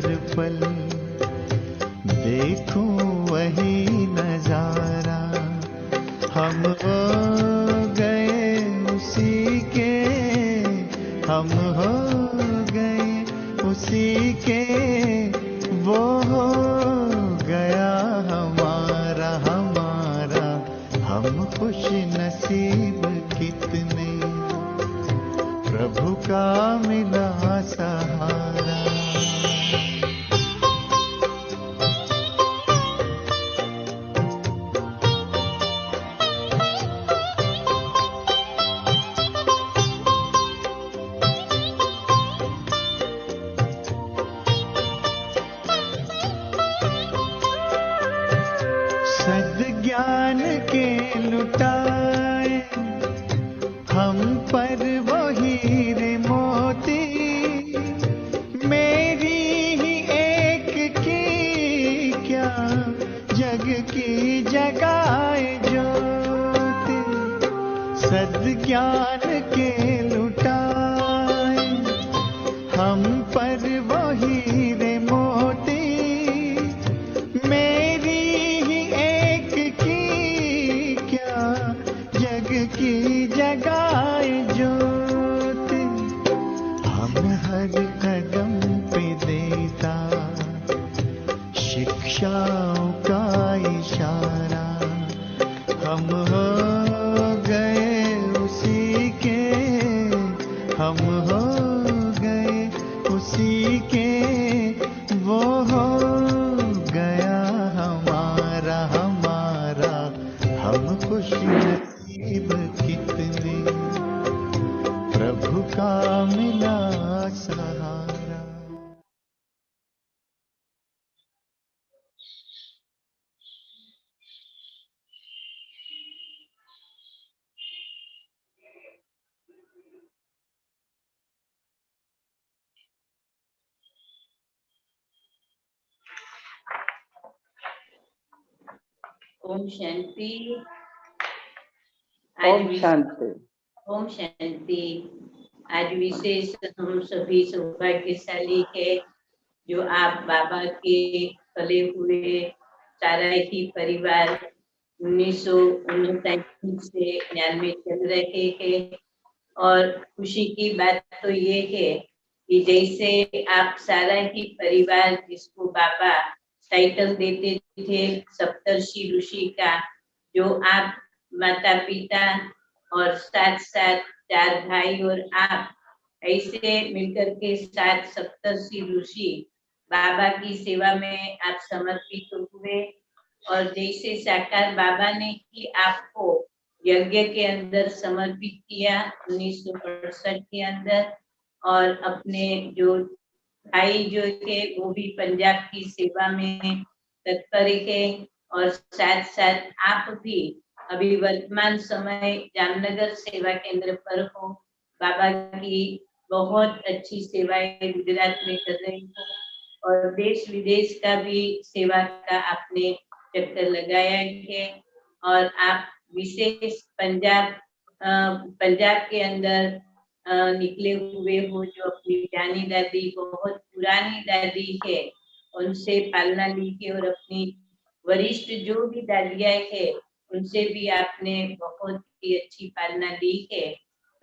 हर पल देखूं वही नजारा। हम हो गए उसी के, हम हो गए उसी के, वो हो गया हमारा हमारा। हम खुश नसीब कितने, प्रभु का मिला सहारा। सद्ज्ञान के लुटाए हम पर वो हीरे मोती, मेरी ही एक की क्या जग की जगाए ज्योति। सद्ज्ञान के लुटाए हम पर वो हीरे मोती, मेरी ही एक की क्या जग की जगाए ज्योति। हम हर कदम पे देता शिक्षाओं का इशारा। हम हो गए उसी के, हम हो गए उसी के, वो हो गया हमारा हमारा। हम खुश नसीब कितने, प्रभु का मिला सहारा। ओम शांति। ओम शांति। ओम शांति। आज विशेष हम सभी सौभाग्यशाली है जो आप बाबा के पले हुए सारा ही परिवार 1959 से ज्ञान में चल रहे हैं। और खुशी की बात तो ये है कि जैसे आप सारा ही परिवार, जिसको बाबा टाइटल देते थे सप्तर्षि ऋषि का, जो आप माता पिता और साथ साथ 4 भाई और आप ऐसे मिलकर के 7 सप्तर्षि ऋषि बाबा की सेवा में आप समर्पित हुए। और जैसे साकार बाबा ने ही आपको यज्ञ के अंदर समर्पित किया 1968 के अंदर, और अपने जो भाई जो थे वो भी पंजाब की सेवा में तत्पर है। और साथ साथ आप भी अभी वर्तमान समय जामनगर सेवा केंद्र पर हो, बाबा की बहुत अच्छी सेवाएं गुजरात में कर रही हो, और देश विदेश का भी सेवा का आपने चक्कर लगाया है। और आप विशेष पंजाब के अंदर निकले हुए हो, जो अपनी जानी दादी, बहुत पुरानी दादी है, उनसे पालना ली है, और अपनी वरिष्ठ जो भी दादियाँ है उनसे भी आपने बहुत ही अच्छी पालना ली है।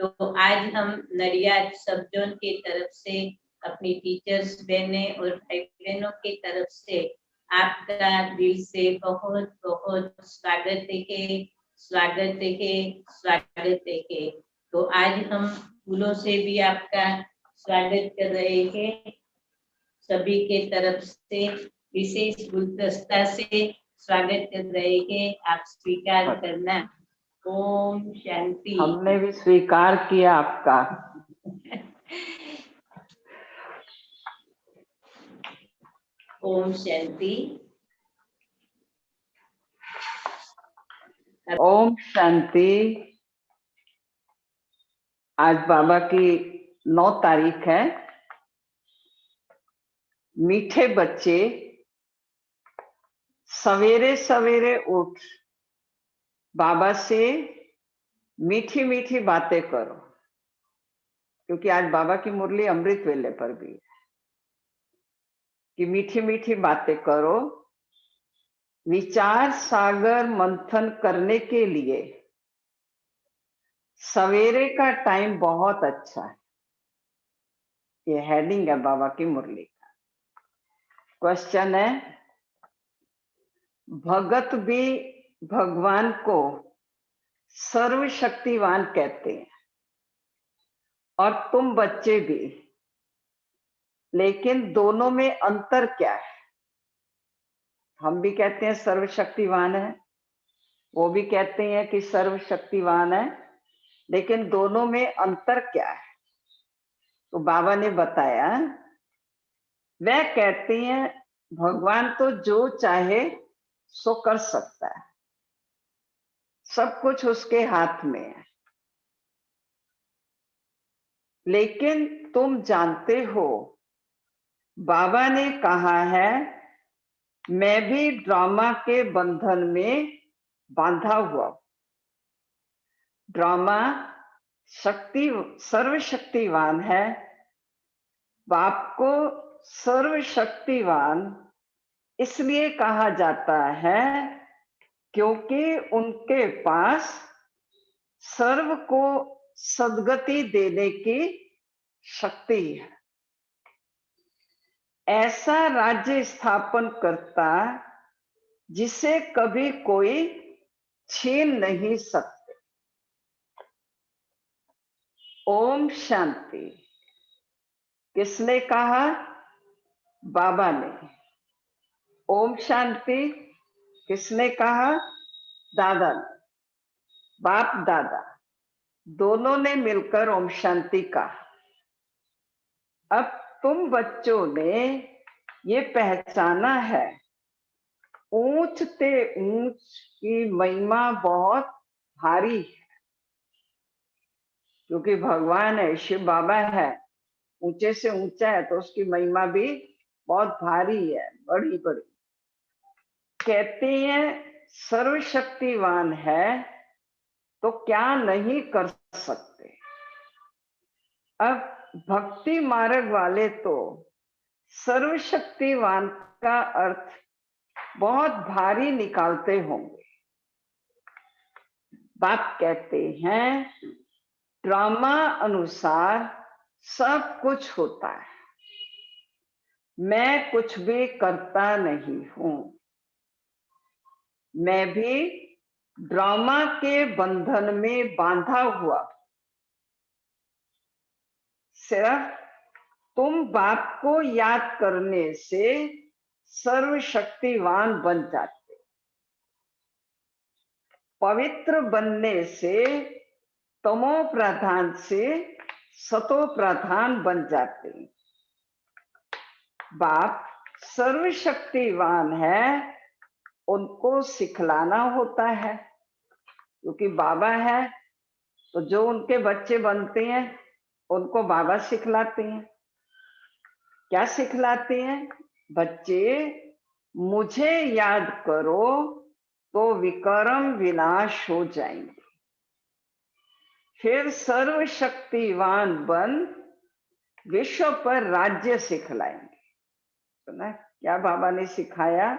तो आज हम नडियाद सब जोन के तरफ से अपनी टीचर्स बहने और भाई बहनों के तरफ से आपका दिल से बहुत बहुत स्वागत है, स्वागत है, स्वागत है। तो आज हम फूलों से भी आपका स्वागत कर रहे हैं, सभी के तरफ से विशेष गुलदस्ता से स्वागत कर रहे हैं, आप स्वीकार करना। ओम शांति। हमने भी स्वीकार किया आपका। ओम शांति। ओम शांति। आज बाबा की 9 तारीख है। मीठे बच्चे सवेरे सवेरे उठ बाबा से मीठी मीठी बातें करो, क्योंकि आज बाबा की मुरली अमृत वेले पर भी है कि मीठी मीठी बातें करो। विचार सागर मंथन करने के लिए सवेरे का टाइम बहुत अच्छा है। ये हेडिंग है बाबा की मुरली का। क्वेश्चन है, भगत भी भगवान को सर्वशक्तिवान कहते हैं और तुम बच्चे भी, लेकिन दोनों में अंतर क्या है? हम भी कहते हैं सर्वशक्तिवान है, वो भी कहते हैं कि सर्वशक्तिवान है, लेकिन दोनों में अंतर क्या है? तो बाबा ने बताया, वह कहते हैं भगवान तो जो चाहे सो कर सकता है, सब कुछ उसके हाथ में है। लेकिन तुम जानते हो, बाबा ने कहा है, मैं भी ड्रामा के बंधन में बांधा हुआ। ड्रामा सर्वशक्तिवान है। बाप को सर्वशक्तिवान इसलिए कहा जाता है क्योंकि उनके पास सर्व को सद्गति देने की शक्ति है। ऐसा राज्य स्थापन करता जिसे कभी कोई छीन नहीं सकते। ओम शांति। किसने कहा? बाबा ने। ओम शांति किसने कहा? दादा ने। बाप दादा दोनों ने मिलकर ओम शांति कहा। अब तुम बच्चों ने ये पहचाना है, ऊंच ते ऊंच की महिमा बहुत भारी है, क्योंकि भगवान है, शिव बाबा है, ऊंचे से ऊंचा है, तो उसकी महिमा भी बहुत भारी है, बड़ी बड़ी। कहते हैं सर्वशक्तिवान है तो क्या नहीं कर सकते। अब भक्ति मार्ग वाले तो सर्वशक्तिवान का अर्थ बहुत भारी निकालते होंगे। बाप कहते हैं ड्रामा अनुसार सब कुछ होता है, मैं कुछ भी करता नहीं हूं। मैं भी ड्रामा के बंधन में बांधा हुआ। सिर्फ तुम बाप को याद करने से सर्वशक्तिवान बन जाते, पवित्र बनने से तमो प्रधान से सतो प्रधान बन जाते। बाप सर्वशक्तिवान है, उनको सिखलाना होता है, क्योंकि बाबा है तो जो उनके बच्चे बनते हैं उनको बाबा सिखलाते हैं। क्या सिखलाते हैं? बच्चे मुझे याद करो तो विक्रम विनाश हो जाएंगे, फिर सर्वशक्तिवान बन विश्व पर राज्य सिखलाएंगे। सुना क्या बाबा ने सिखाया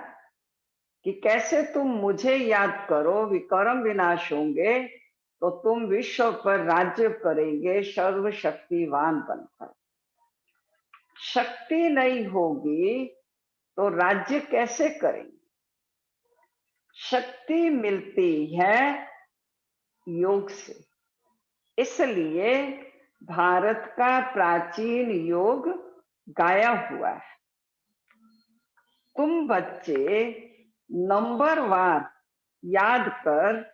कि कैसे तुम मुझे याद करो, विक्रम विनाश होंगे तो तुम विश्व पर राज्य करेंगे सर्वशक्तिवान बनकर। शक्ति नहीं होगी तो राज्य कैसे करेंगे? शक्ति मिलती है योग से। इसलिए भारत का प्राचीन योग गाया हुआ है। तुम बच्चे नंबरवार याद कर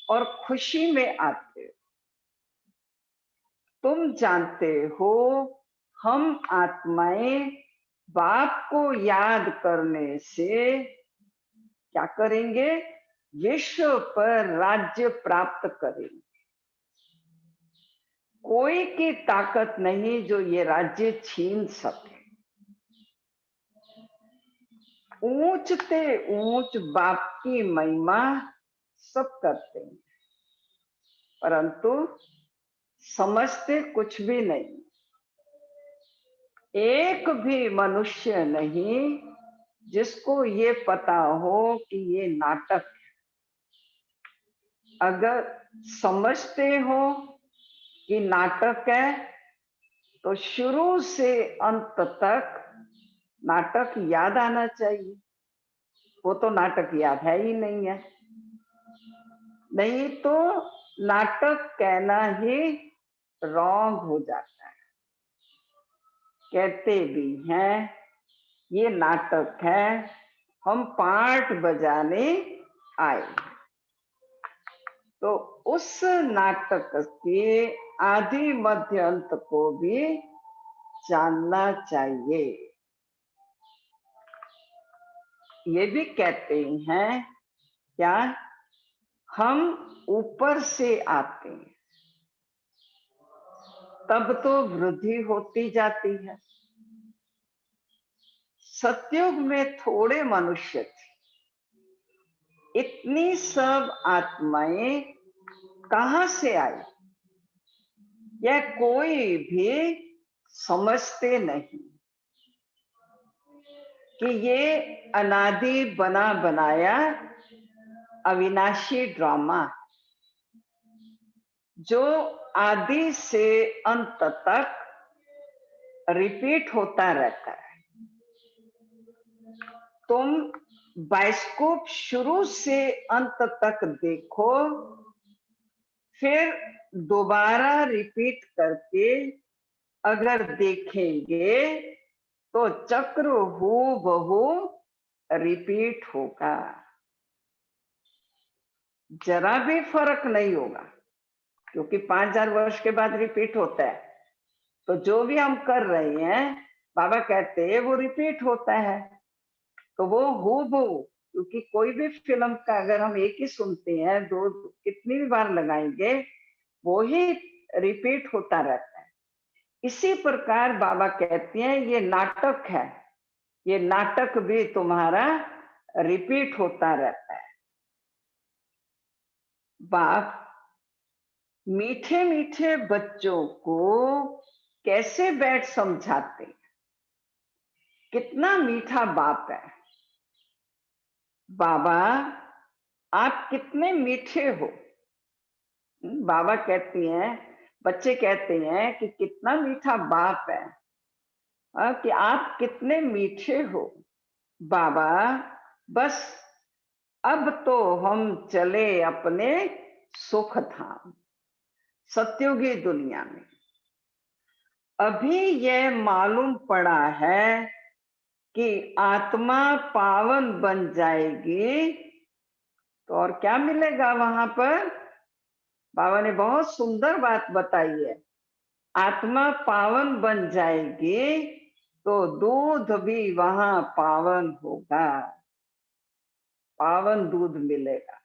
और खुशी में आते हो। तुम जानते हो हम आत्माएं बाप को याद करने से क्या करेंगे? विश्व पर राज्य प्राप्त करेंगे। कोई की ताकत नहीं जो ये राज्य छीन सके। ऊंच ते ऊंच बाप की महिमा सब करते हैं, परंतु समझते कुछ भी नहीं। एक भी मनुष्य नहीं जिसको ये पता हो कि ये नाटक है। अगर समझते हो कि नाटक है तो शुरू से अंत तक नाटक याद आना चाहिए। वो तो नाटक याद है ही नहीं है, नहीं तो नाटक कहना ही रॉन्ग हो जाता है। कहते भी हैं ये नाटक है, हम पार्ट बजाने आए। तो उस नाटक के आदि मध्य अंत को भी जानना चाहिए। ये भी कहते हैं क्या, हम ऊपर से आते हैं तब तो वृद्धि होती जाती है। सतयुग में थोड़े मनुष्य थे, इतनी सब आत्माएं कहां से आई यह कोई भी समझते नहीं कि ये अनादि बना बनाया अविनाशी ड्रामा जो आदि से अंत तक रिपीट होता रहता है। तुम बाइस्कोप शुरू से अंत तक देखो, फिर दोबारा रिपीट करके अगर देखेंगे तो चक्र हूबहू रिपीट होगा, जरा भी फर्क नहीं होगा, क्योंकि 5000 वर्ष के बाद रिपीट होता है। तो जो भी हम कर रहे हैं बाबा कहते हैं वो रिपीट होता है। तो वो हूबहू, क्योंकि कोई भी फिल्म का अगर हम एक ही सुनते हैं, दो कितनी भी बार लगाएंगे वो ही रिपीट होता रहता है। इसी प्रकार बाबा कहते हैं ये नाटक है, ये नाटक भी तुम्हारा रिपीट होता रहता है। बाप मीठे मीठे बच्चों को कैसे बैठ समझाते, कितना मीठा बाप है। बाबा आप कितने मीठे हो। बाबा कहती हैं, बच्चे कहते हैं कि कितना मीठा बाप है, कि आप कितने मीठे हो। बाबा बस अब तो हम चले अपने सुख धाम सत्युगी दुनिया में। अभी यह मालूम पड़ा है कि आत्मा पावन बन जाएगी तो और क्या मिलेगा वहां पर। बाबा ने बहुत सुंदर बात बताई है, आत्मा पावन बन जाएगी तो दूध भी वहां पावन होगा, पावन दूध मिलेगा।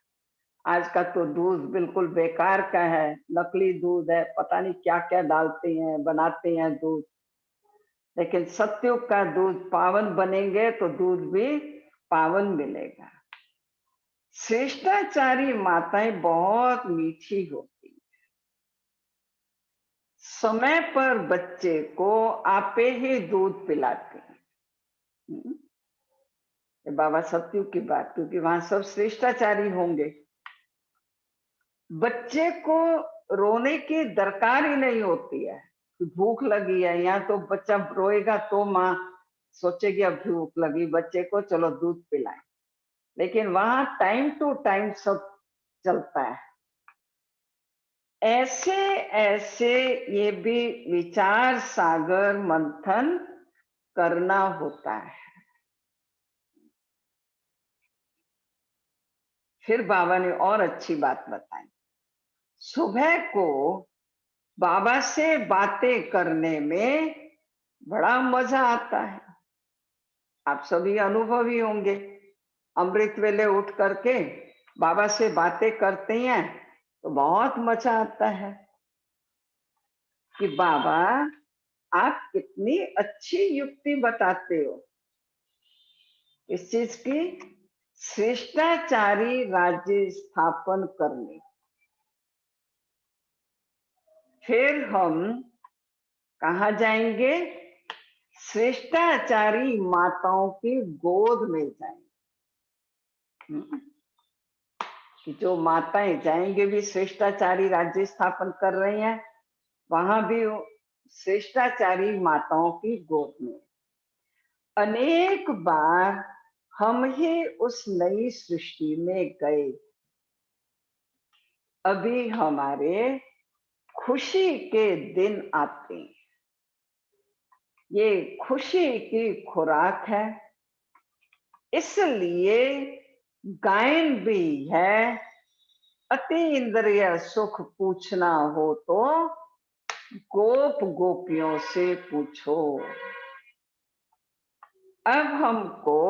आज का तो दूध बिल्कुल बेकार का है, नकली दूध है, पता नहीं क्या क्या डालते हैं, बनाते हैं दूध। लेकिन सत्युग का दूध पावन बनेंगे तो दूध भी पावन मिलेगा। श्रेष्ठाचारी माताएं बहुत मीठी होती हैं, समय पर बच्चे को आपे ही दूध पिलाते हैं। ये बाबा सत्युग की बात, क्योंकि वहां सब श्रेष्ठाचारी होंगे। बच्चे को रोने की दरकार ही नहीं होती है कि भूख लगी है। यहाँ तो बच्चा रोएगा तो माँ सोचेगी अब भूख लगी बच्चे को, चलो दूध पिलाएं। लेकिन वहां टाइम टू टाइम सब चलता है। ऐसे ऐसे ये भी विचार सागर मंथन करना होता है। फिर बाबा ने और अच्छी बात बताई, सुबह को बाबा से बातें करने में बड़ा मजा आता है। आप सभी अनुभवी होंगे, अमृत वेले उठ करके बाबा से बातें करते हैं तो बहुत मजा आता है कि बाबा आप कितनी अच्छी युक्ति बताते हो। इस चीज की, श्रेष्ठाचारी राज्य स्थापन करने। फिर हम कहा जाएंगे, श्रेष्ठाचारी माताओं की गोद में जाएंगे। कि जो माताएं जाएंगे भी श्रेष्ठाचारी राज्य स्थापन कर रही हैं, वहां भी श्रेष्ठाचारी माताओं की गोद में। अनेक बार हम ही उस नई सृष्टि में गए। अभी हमारे खुशी के दिन आते हैं। ये खुशी की खुराक है, इसलिए गायन भी है। अति इंद्रिय सुख पूछना हो तो गोप गोपियों से पूछो। अब हमको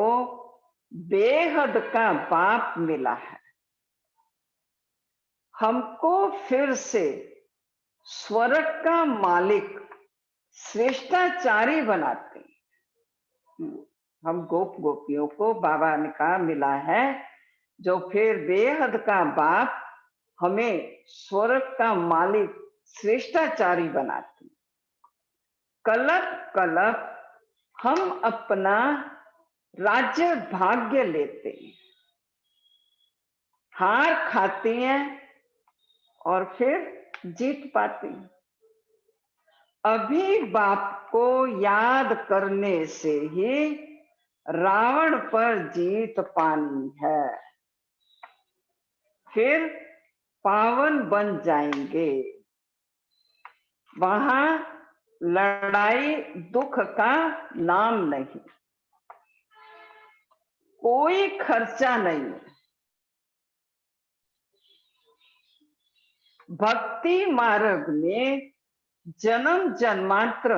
बेहद का बाप मिला है, हमको फिर से स्वर्ग का मालिक श्रेष्ठाचारी बनाते हैं। हम गोप गोपियों को बाबा ने कहा मिला है, जो फिर बेहद का बाप हमें स्वर्ग का मालिक श्रेष्ठाचारी बनाते। कलप कलप हम अपना राज्य भाग्य लेते हैं, हार खाते हैं और फिर जीत पाते हैं। अभी बाप को याद करने से ही रावण पर जीत पानी है, फिर पावन बन जाएंगे। वहां लड़ाई दुख का नाम नहीं, कोई खर्चा नहीं। भक्ति मार्ग में जन्म जन्मांतर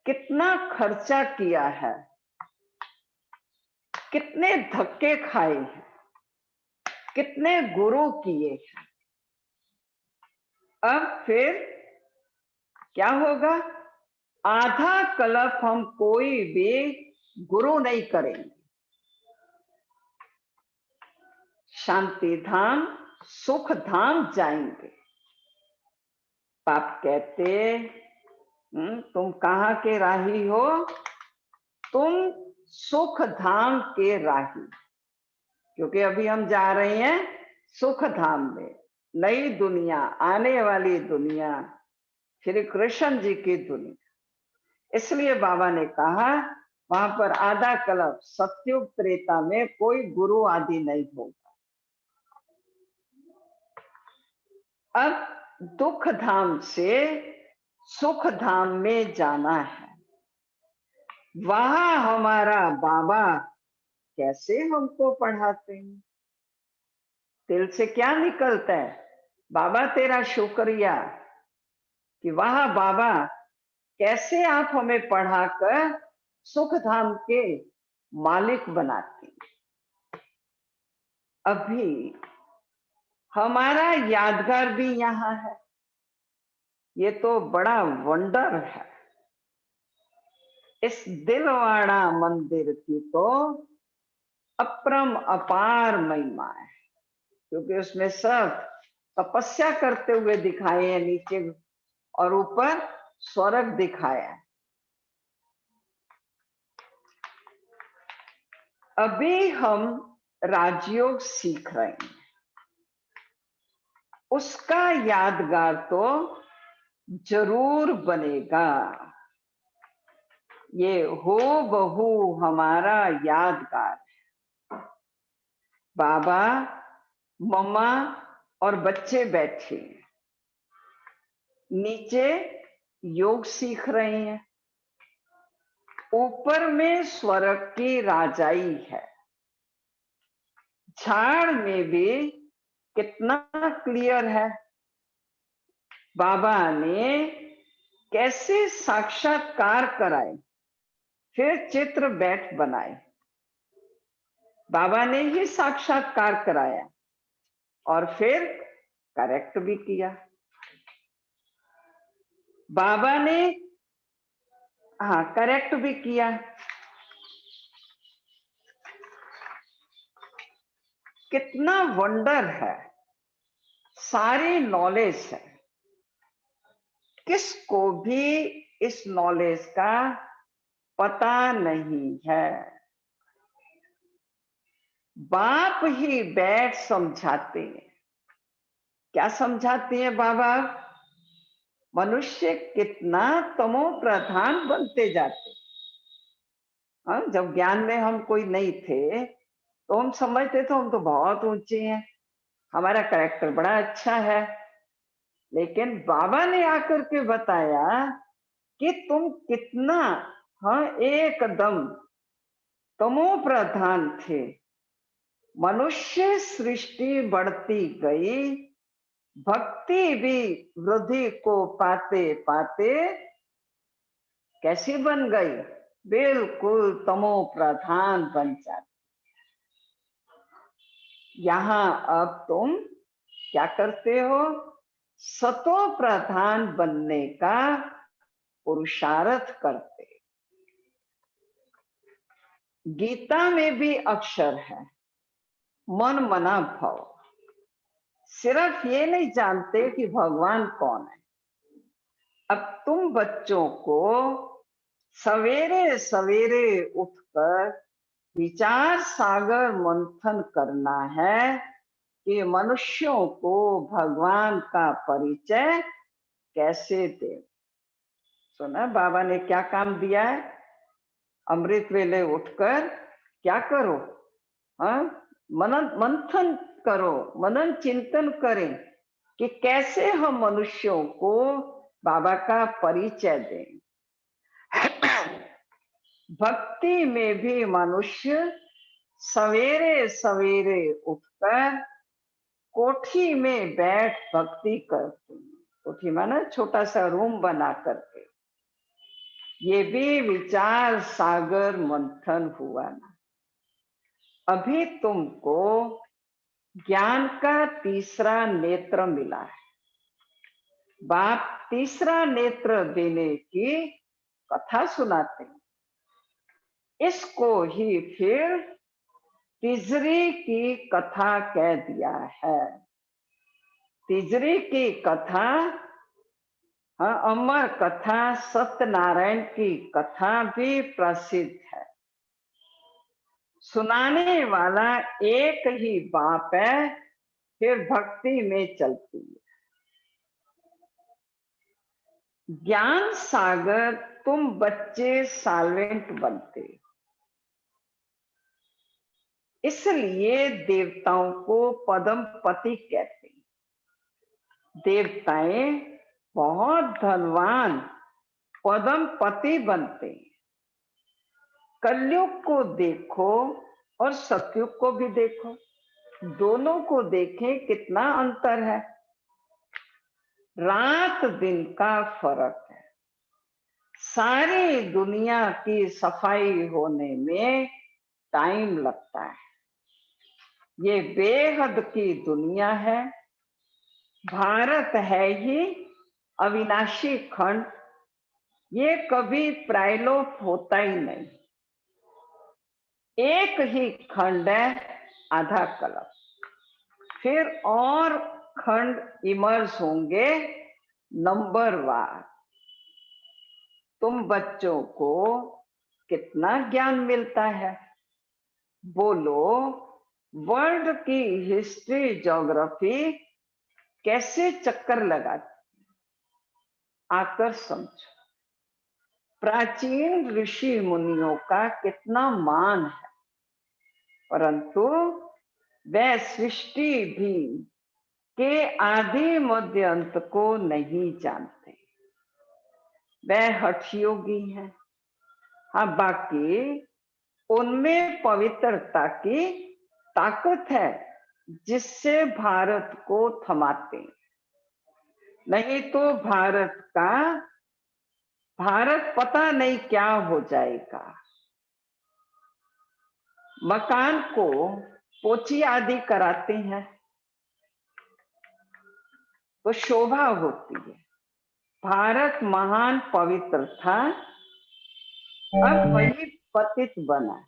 कितना खर्चा किया है, कितने धक्के खाए हैं, कितने गुरु किए हैं। अब फिर क्या होगा? आधा कल्प हम कोई भी गुरु नहीं करेंगे। शांति धाम सुख धाम जाएंगे। पाप कहते तुम कहाँ के राही हो? तुम सुख धाम के राही। क्योंकि अभी हम जा रहे हैं सुख धाम में, नई दुनिया, आने वाली दुनिया, श्री कृष्ण जी की दुनिया। इसलिए बाबा ने कहा वहां पर आधा कल्प सत्युग त्रेता में कोई गुरु आदि नहीं होगा। अब दुख धाम से सुख धाम में जाना है। वहां हमारा बाबा कैसे हमको पढ़ाते हैं, दिल से क्या निकलता है? बाबा तेरा शुक्रिया कि वहां बाबा कैसे आप हमें पढ़ाकर सुख धाम के मालिक बनाते हैं। अभी हमारा यादगार भी यहाँ है। ये तो बड़ा वंडर है। इस दिलवाड़ा मंदिर की तो अपरम अपार महिमा है, क्योंकि उसमें सब तपस्या करते हुए दिखाए हैं, नीचे और ऊपर स्वर्ग दिखाया है। अभी हम राजयोग सीख रहे हैं, उसका यादगार तो जरूर बनेगा। ये हो बहू हमारा यादगार है। बाबा मम्मा और बच्चे बैठे हैं, नीचे योग सीख रहे हैं, ऊपर में स्वर्ग की राजाई है। झाड़ में भी कितना क्लियर है, बाबा ने कैसे साक्षात्कार कराए, फिर चित्र बैठ बनाए। बाबा ने ही साक्षात्कार कराया और फिर करेक्ट भी किया। बाबा ने करेक्ट भी किया। कितना वंडर है, सारी नॉलेज है। किसको भी इस नॉलेज का पता नहीं है। बाप ही बैठ समझाते हैं। क्या समझाते हैं बाबा? मनुष्य कितना तमो प्रधान बनते जाते। हाँ, जब ज्ञान में हम कोई नहीं थे तो हम समझते थे हम तो बहुत ऊंचे हैं, हमारा कैरेक्टर बड़ा अच्छा है। लेकिन बाबा ने आकर के बताया कि तुम कितना, हाँ, एकदम तमो प्रधान थे। मनुष्य सृष्टि बढ़ती गई, भक्ति भी वृद्धि को पाते पाते कैसी बन गई? बिल्कुल तमो प्रधान बन जाती। यहां अब तुम क्या करते हो? सतो प्रधान बनने का पुरुषार्थ करते। गीता में भी अक्षर है, मन मना भव। सिर्फ ये नहीं जानते कि भगवान कौन है। अब तुम बच्चों को सवेरे सवेरे उठकर विचार सागर मंथन करना है कि मनुष्यों को भगवान का परिचय कैसे दे। सुना बाबा ने क्या काम दिया है? अमृत वेले उठकर क्या करो? हाँ, मनन मंथन करो, मनन चिंतन करें कि कैसे हम मनुष्यों को बाबा का परिचय दें। भक्ति में भी मनुष्य सवेरे सवेरे उठकर कोठी में बैठ भक्ति करते हैं। कोठी माना छोटा सा रूम बना करके। ये भी विचार सागर मंथन हुआ ना। अभी तुमको ज्ञान का तीसरा नेत्र मिला है। बाप तीसरा नेत्र देने की कथा सुनाते हैं। इसको ही फिर तिजरी की कथा कह दिया है। तिजरी की कथा, हाँ, अमर कथा, सत्यनारायण की कथा भी प्रसिद्ध है। सुनाने वाला एक ही बाप है, फिर भक्ति में चलती है। ज्ञान सागर तुम बच्चे साल्वेंट बनते, इसलिए देवताओं को पदम पति कहते हैं। देवताएं बहुत धनवान पदम पति बनते हैं। कलयुग को देखो और सतयुग को भी देखो, दोनों को देखें कितना अंतर है। रात दिन का फर्क है। सारी दुनिया की सफाई होने में टाइम लगता है। ये बेहद की दुनिया है। भारत है ही अविनाशी खंड, ये कभी प्रायलोप होता ही नहीं। एक ही खंड है, आधा कल्प, फिर और खंड इमर्ज होंगे नंबरवार। तुम बच्चों को कितना ज्ञान मिलता है? बोलो, वर्ल्ड की हिस्ट्री ज्योग्राफी कैसे चक्कर लगाती? आकर समझो। प्राचीन ऋषि मुनियों का कितना मान है, परंतु वह सृष्टि भी के आदि मध्य अंत को नहीं जानते। वह हठयोगी हैं। हाँ, बाकी उनमें पवित्रता की ताकत है जिससे भारत को थमाते। नहीं तो भारत पता नहीं क्या हो जाएगा। मकान को पोची आदि कराते हैं तो शोभा होती है। भारत महान पवित्र था, अब वही पतित बना।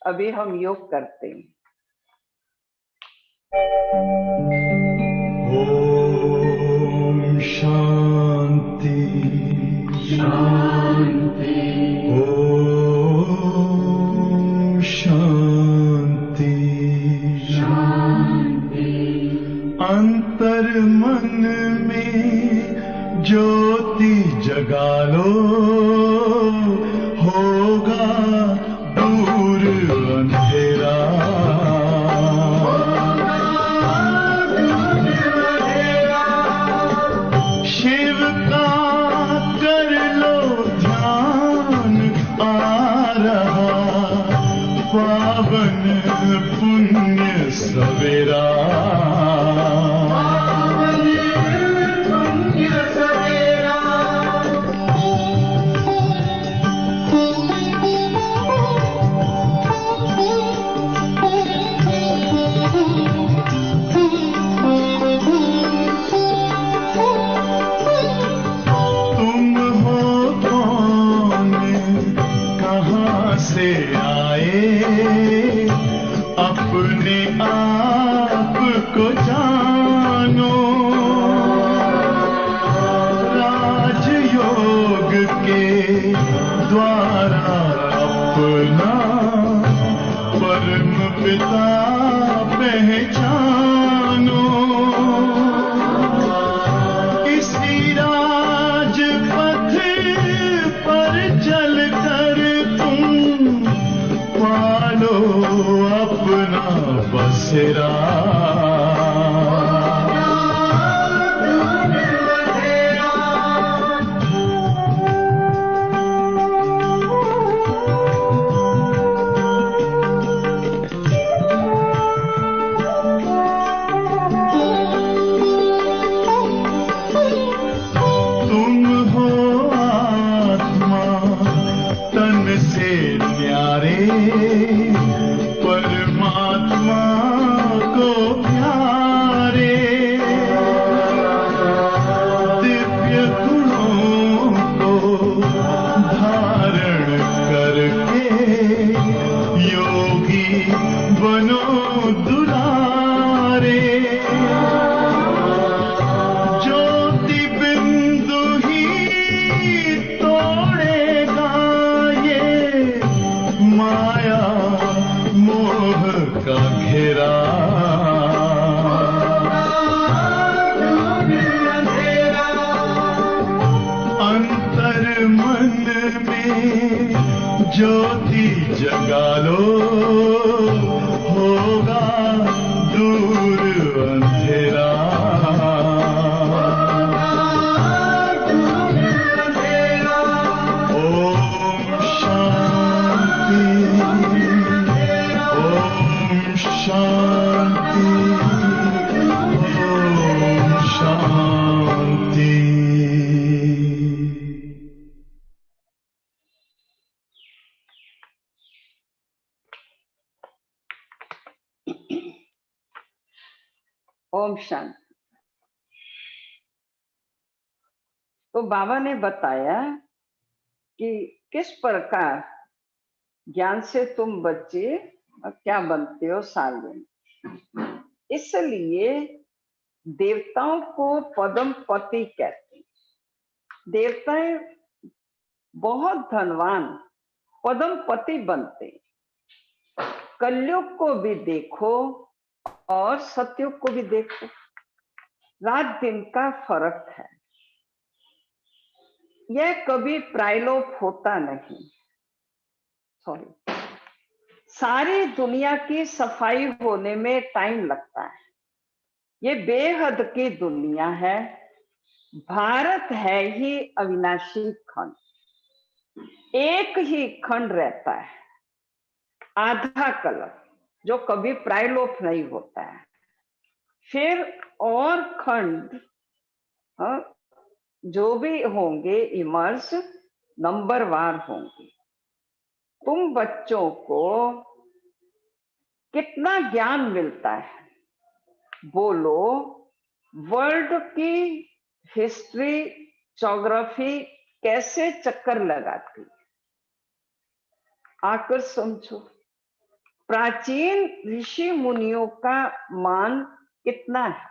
अभी हम योग करते हैं। ओम शांति शांति। पावन पुण्य सवेरा, तुम हो कौन, कहाँ से आए, अपने आप को जानो, राजयोग के द्वारा अपना परम पिता पहचानो, इसी राजपथ पर चलकर तुम पालो अपना बसेरा। तुम हो आत्मा तन से न्यारे, परमात्मा को प्यारे, दिव्य गुणों को धारण करके योगी बनो दुलारे, ज्योति बिंदु ही तोड़ेगा ये माया मोह का घेरा। अंतर मन में ज्योति जगा लो, होगा दूर अंधेरा। ओम शांति, ओम शांति, ओम शांति। ओम शांति। तो बाबा ने बताया कि किस प्रकार ज्ञान से तुम बच्चे क्या बनते हो सार्वजनिक। इसलिए देवताओं को पद्मपति कहते हैं। देवताएं बहुत धनवान पद्मपति बनते हैं। कलयुग को भी देखो और सतयुग को भी देखो, रात दिन का फर्क है। यह कभी प्रायलोप होता नहीं। सॉरी, सारी दुनिया की सफाई होने में टाइम लगता है। ये बेहद की दुनिया है। भारत है ही अविनाशी खंड। एक ही खंड रहता है, आधा कलप, जो कभी प्रायलोप नहीं होता है। फिर और खंड जो भी होंगे इमर्स नंबरवार होंगे। तुम बच्चों को कितना ज्ञान मिलता है बोलो। वर्ल्ड की हिस्ट्री, ज्योग्राफी कैसे चक्कर लगाती, आकर समझो। प्राचीन ऋषि मुनियों का मान कितना है,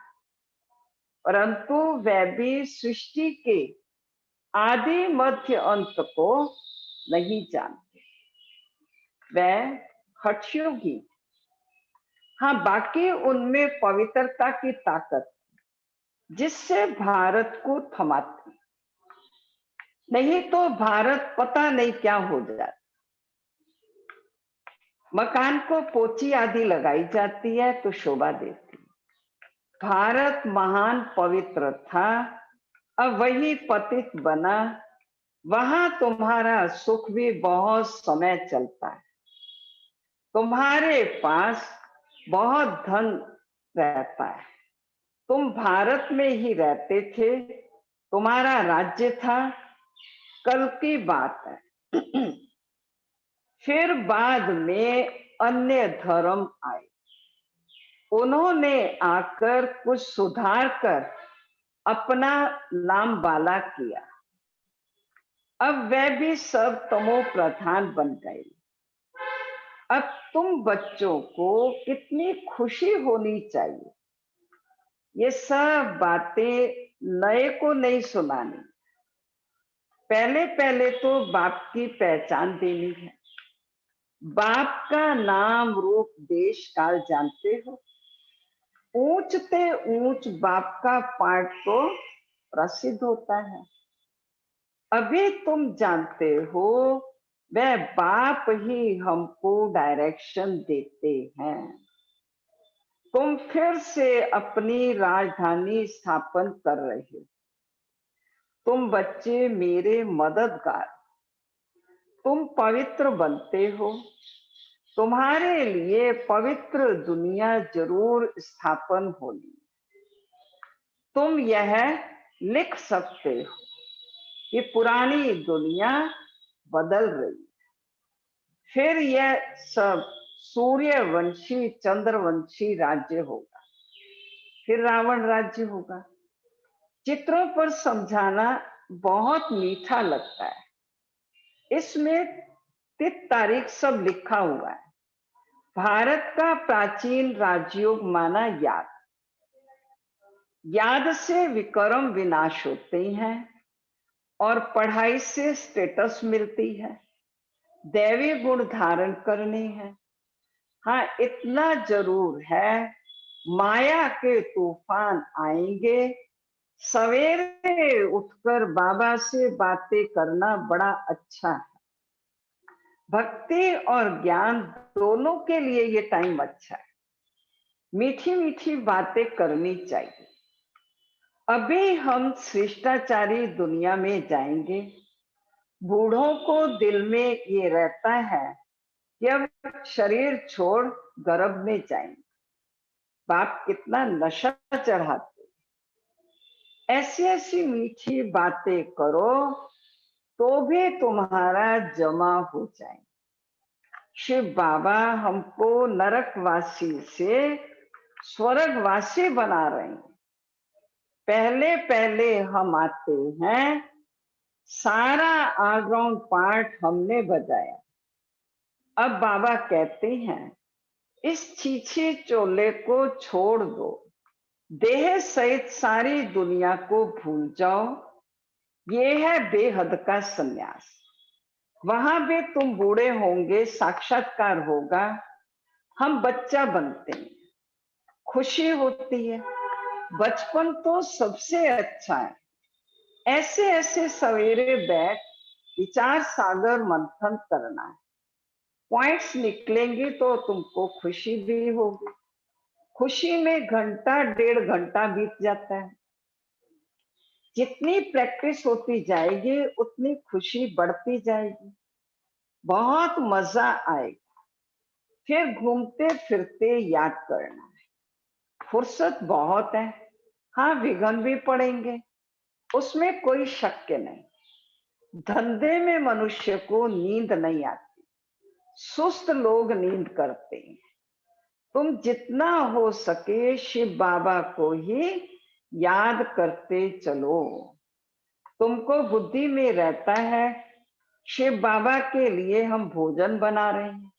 परंतु वह भी सृष्टि के आदि मध्य अंत को नहीं जानते। वह हठयोगी। हाँ, बाकी उनमें पवित्रता की ताकत जिससे भारत को थमाती, नहीं तो भारत पता नहीं क्या हो जाता। मकान को पोची आदि लगाई जाती है तो शोभा देती है। भारत महान पवित्र था, अब वही पतित बना। वहां तुम्हारा सुख भी बहुत समय चलता है। तुम्हारे पास बहुत धन रहता है, तुम भारत में ही रहते थे, तुम्हारा राज्य था, कल की बात है। फिर बाद में अन्य धर्म आए, उन्होंने आकर कुछ सुधार कर अपना नाम बाला किया। अब वह भी सब तमो प्रधान बन गए। अब तुम बच्चों को कितनी खुशी होनी चाहिए। ये सब बातें नए को नहीं सुनानी, पहले पहले तो बाप की पहचान देनी है। बाप का नाम रूप देश काल जानते हो, ऊंचते ऊंच बाप का पाठ तो प्रसिद्ध होता है। अभी तुम जानते हो वह बाप ही हमको डायरेक्शन देते हैं। तुम फिर से अपनी राजधानी स्थापन कर रहे हो। तुम बच्चे मेरे मददगार, तुम पवित्र बनते हो, तुम्हारे लिए पवित्र दुनिया जरूर स्थापन होगी। तुम यह लिख सकते हो कि पुरानी दुनिया बदल रही, फिर यह सब सूर्यवंशी चंद्रवंशी राज्य होगा, फिर रावण राज्य होगा। चित्रों पर समझाना बहुत मीठा लगता है, इसमें तिथि तारीख सब लिखा हुआ है। भारत का प्राचीन राजयोग माना याद, याद से विक्रम विनाश होते हैं और पढ़ाई से स्टेटस मिलती है, दैवी गुण धारण करने हैं। हाँ, इतना जरूर है, माया के तूफान आएंगे, सवेरे उठकर बाबा से बातें करना बड़ा अच्छा है। भक्ति और ज्ञान दोनों के लिए ये टाइम अच्छा है, मीठी मीठी बातें करनी चाहिए। अभी हम शिष्टाचारी दुनिया में जाएंगे, बूढ़ों को दिल में ये रहता है कि अब शरीर छोड़ गर्भ में जाएंगे। बाप कितना नशा चढ़ाते, ऐसी ऐसी मीठी बातें करो तो भी तुम्हारा जमा हो जाए। शिव बाबा हमको नरकवासी से स्वर्गवासी बना रहे हैं। पहले पहले हम आते हैं, सारा ऑलराउंड पार्ट हमने बजाया। अब बाबा कहते हैं इस छीछे चोले को छोड़ दो, देह सहित सारी दुनिया को भूल जाओ। ये है बेहद का संन्यास। वहां भी तुम बूढ़े होंगे, साक्षात्कार होगा, हम बच्चा बनते हैं, खुशी होती है। बचपन तो सबसे अच्छा है। ऐसे ऐसे सवेरे बैठ विचार सागर मंथन करना है, पॉइंट्स निकलेंगे तो तुमको खुशी भी होगी। खुशी में घंटा डेढ़ घंटा बीत जाता है। जितनी प्रैक्टिस होती जाएगी उतनी खुशी बढ़ती जाएगी, बहुत मजा आएगा। फिर घूमते फिरते याद करना है, फुर्सत बहुत है। हाँ, विघ्न भी पड़ेंगे, उसमें कोई शक नहीं। धंधे में मनुष्य को नींद नहीं आती, सुस्त लोग नींद करते हैं। तुम जितना हो सके शिव बाबा को ही याद करते चलो। तुमको बुद्धि में रहता है शिव बाबा के लिए हम भोजन बना रहे हैं,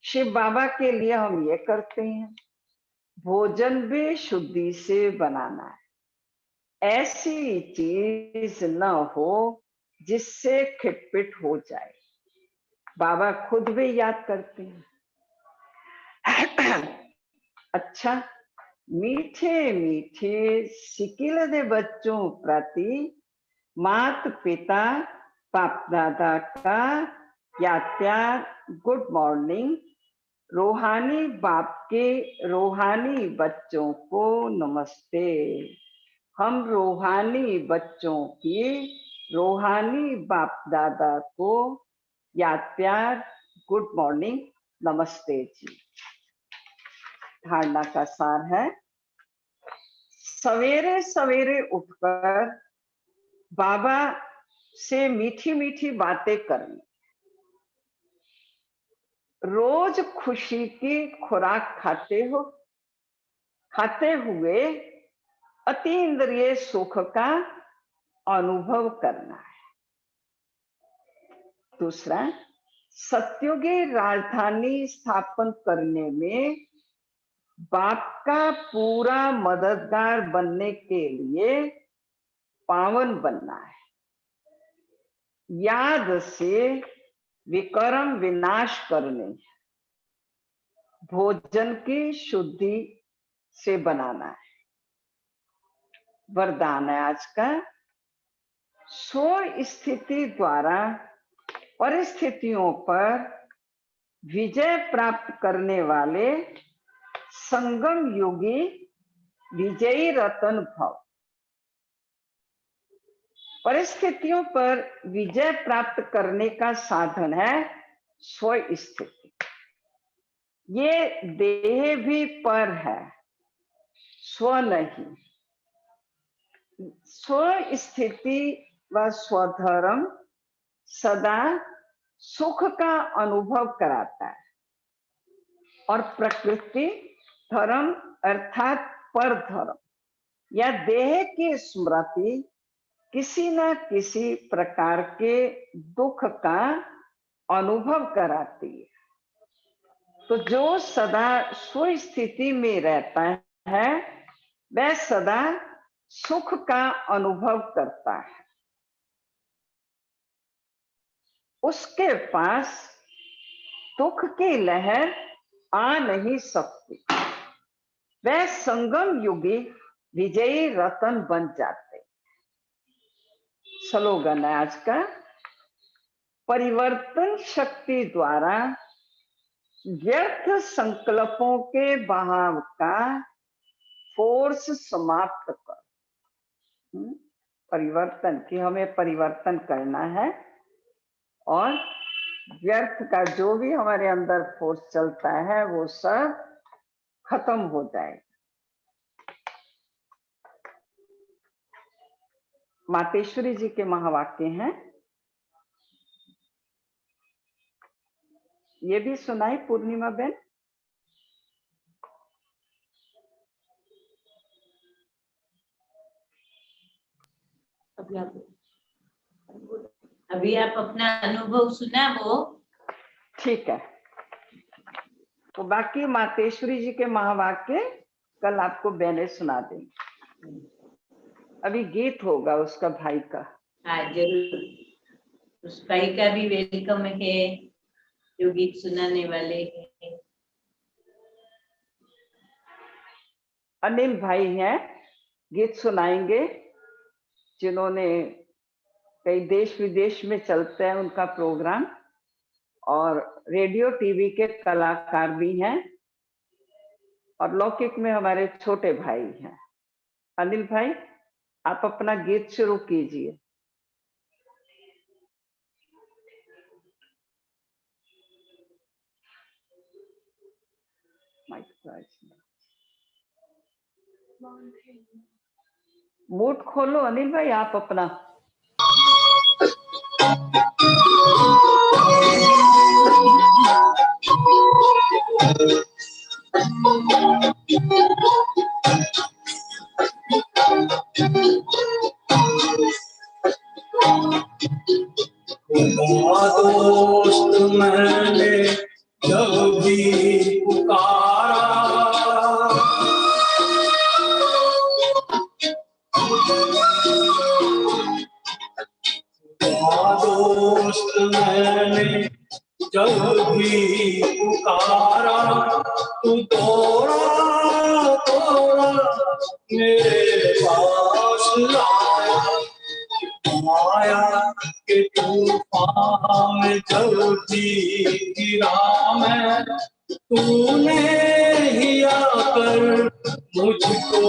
शिव बाबा के लिए हम ये करते हैं। भोजन भी शुद्धि से बनाना है, ऐसी चीज न हो जिससे खिटपिट हो जाए। बाबा खुद भी याद करते हैं। अच्छा, मीठे मीठे सिकिलदे बच्चों प्रति माता पिता बाप दादा का याद प्यार, गुड मॉर्निंग। रूहानी बाप के रूहानी बच्चों को नमस्ते। हम रूहानी बच्चों की रूहानी बाप दादा को याद प्यार, गुड मॉर्निंग। नमस्ते जी। धारणा का सार है, सवेरे सवेरे उठकर बाबा से मीठी मीठी बातें करनी, रोज खुशी की खुराक खाते हुए अतीन्द्रिय सुख का अनुभव करना है। दूसरा, सत्युगी राजधानी स्थापन करने में बाप का पूरा मददगार बनने के लिए पावन बनना है। याद से विकर्म विनाश करने, भोजन की शुद्धि से बनाना है। वरदान है आज का, स्व स्थिति द्वारा परिस्थितियों पर विजय प्राप्त करने वाले संगम योगी विजयी रतन भव। परिस्थितियों पर विजय प्राप्त करने का साधन है स्व स्थिति। ये देह भी पर है, स्व नहीं। स्व स्थिति व स्वधर्म सदा सुख का अनुभव कराता है और प्रकृति धर्म अर्थात पर धर्म या देह की स्मृति किसी न किसी प्रकार के दुख का अनुभव कराती है। तो जो सदा स्व स्थिति में रहता है वह सदा सुख का अनुभव करता है। उसके पास दुख की लहर आ नहीं सकती। वह संगम युगी विजयी रतन बन जाते। स्लोगन है आज का, परिवर्तन शक्ति द्वारा व्यर्थ संकल्पों के बहाव का फोर्स समाप्त कर। परिवर्तन की हमें परिवर्तन करना है और व्यर्थ का जो भी हमारे अंदर फोर्स चलता है वो सब खत्म हो जाएगा। मातेश्वरी जी के महावाक्य हैं, ये भी सुनाई पूर्णिमा बहन। अभी आप अपना अनुभव सुना वो ठीक है। तो बाकी मातेश्वरी जी के महावाक्य कल आपको बहने सुना देंगे। अभी गीत होगा उसका भाई का। हाँ जरूर, उस भाई का भी वेलकम है जो गीत सुनाने वाले हैं। अनिल भाई हैं, गीत सुनाएंगे, जिन्होंने कई देश विदेश में चलते हैं उनका प्रोग्राम, और रेडियो टीवी के कलाकार भी हैं और लौकिक में हमारे छोटे भाई हैं। अनिल भाई आप अपना गीत शुरू कीजिए। मूड खोलो अनिल भाई आप अपना। दोस्त मैंने जब भी पुकारा, दोस्त मैंने जब भी पुकारा, तू दौड़ा दौड़ा मेरे पास आया के तूफान में जब भी गिरा मैं, तूने ही आकर मुझको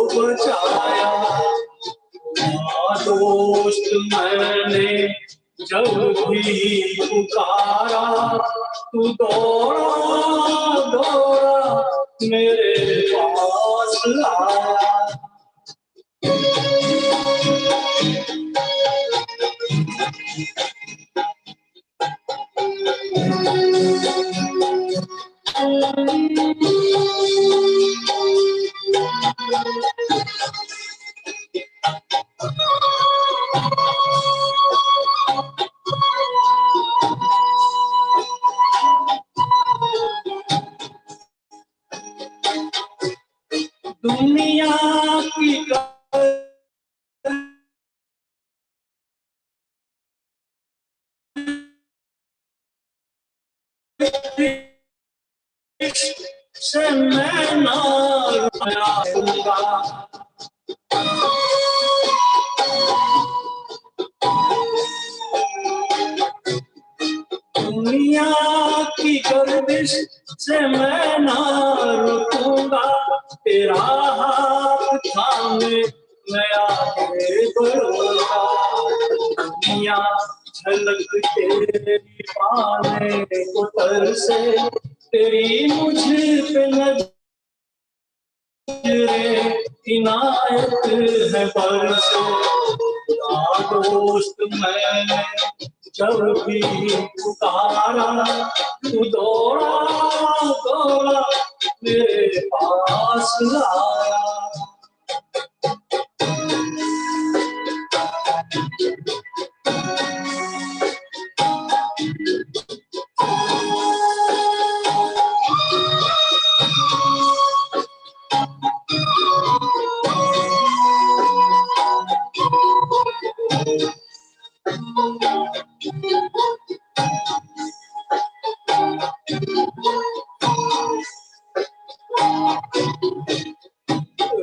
बचाया। दोस्त मैंने जब भी पुकारा, तू दौड़ा दौड़ा मेरे पास आया। दुनिया की से मैं ना रुकूंगा। दुनिया की गर्दिश से मैं ना रुकूंगा। तेरा हाथ थामे मैं आगे बढ़ूंगा। दुनिया झलक तेरी पाने को तरसे, तेरी मुझ पे नजरे इनायत है बरसे। दोस्त मैंने जब भी पुकारा, तू दौड़ा दौड़ा मेरे पास आया।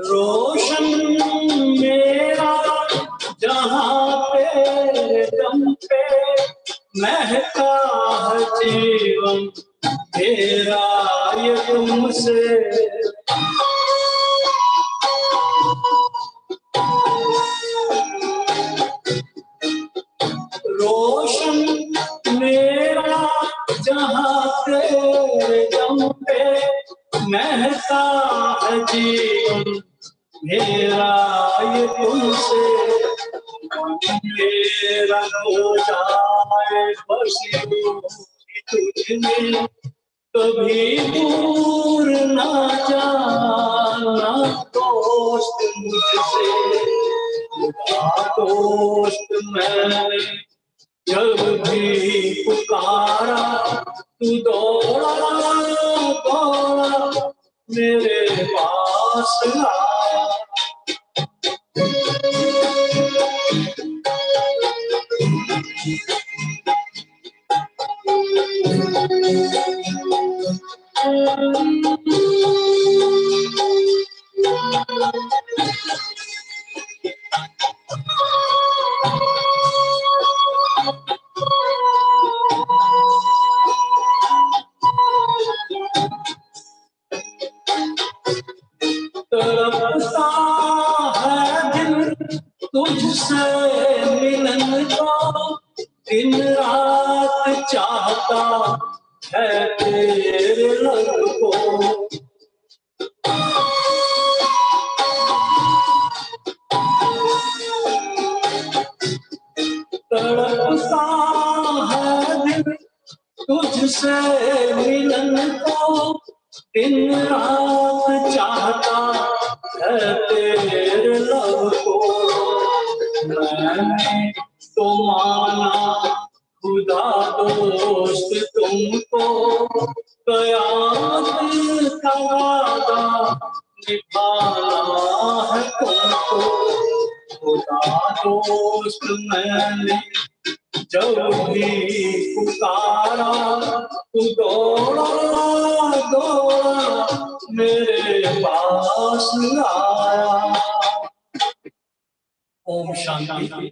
रोशन मेरा जहाँ तेरे दम पे महका है जीवन तेरा ये तुमसे। रोशन मेरा जहाँ तेरे दम पे महका है जीवन मेरा ये तुमसे। मेरा हो जाए बस तुझमें, कभी दूर ना जाना दोस्त मुझसे। दोस्त मैंने जब भी पुकारा, तू दौड़ा दौड़ा मेरे पास आया। तड़पता है दिल तुझसे मिलन को, दिन रात चाहता है तेरे रंग को। तड़पता है दिल तुझसे मिलन को, दिन रात चाहता है तेरे लब को। मैंने तो माना खुदा दोस्त तुमको, कयामत का वादा निभाना है तुमको। खुदा दोस्त मैंने जब भी पुकारा, तू दौड़ा दौड़ा मेरे पास आया। ओम शांति।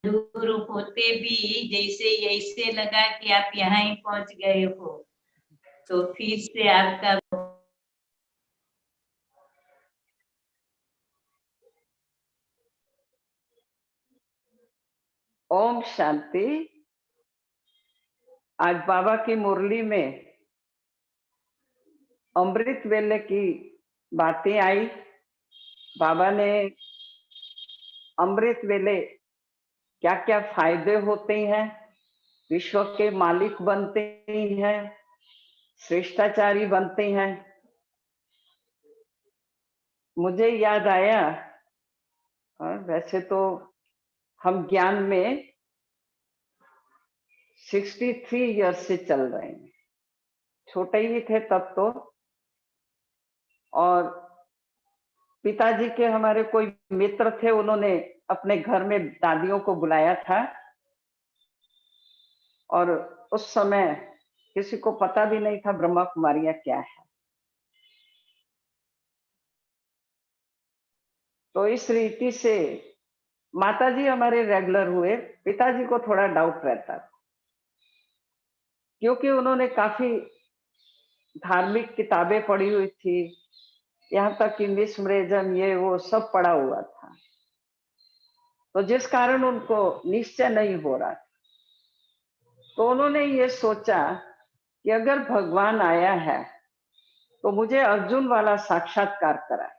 दूर होते भी जैसे ऐसे लगा कि आप यहाँ ही पहुंच गए हो, तो फिर से आपका ओम शांति। आज बाबा की मुरली में अमृत वेले की बातें आई। बाबा ने अमृत वेले क्या क्या फायदे होते हैं, विश्व के मालिक बनते हैं, श्रेष्ठाचारी बनते हैं। मुझे याद आया, वैसे तो हम ज्ञान में 63 ईयर्स से चल रहे हैं, छोटे ही थे तब तो। और पिताजी के हमारे कोई मित्र थे, उन्होंने अपने घर में दादियों को बुलाया था और उस समय किसी को पता भी नहीं था ब्रह्मा कुमारियां क्या है। तो इस रीति से माताजी हमारे रेगुलर हुए, पिताजी को थोड़ा डाउट रहता था क्योंकि उन्होंने काफी धार्मिक किताबें पढ़ी हुई थी, यहाँ तक कि मिस्मरेजम ये वो सब पढ़ा हुआ था। तो जिस कारण उनको निश्चय नहीं हो रहा था, तो उन्होंने ये सोचा कि अगर भगवान आया है तो मुझे अर्जुन वाला साक्षात्कार कराए,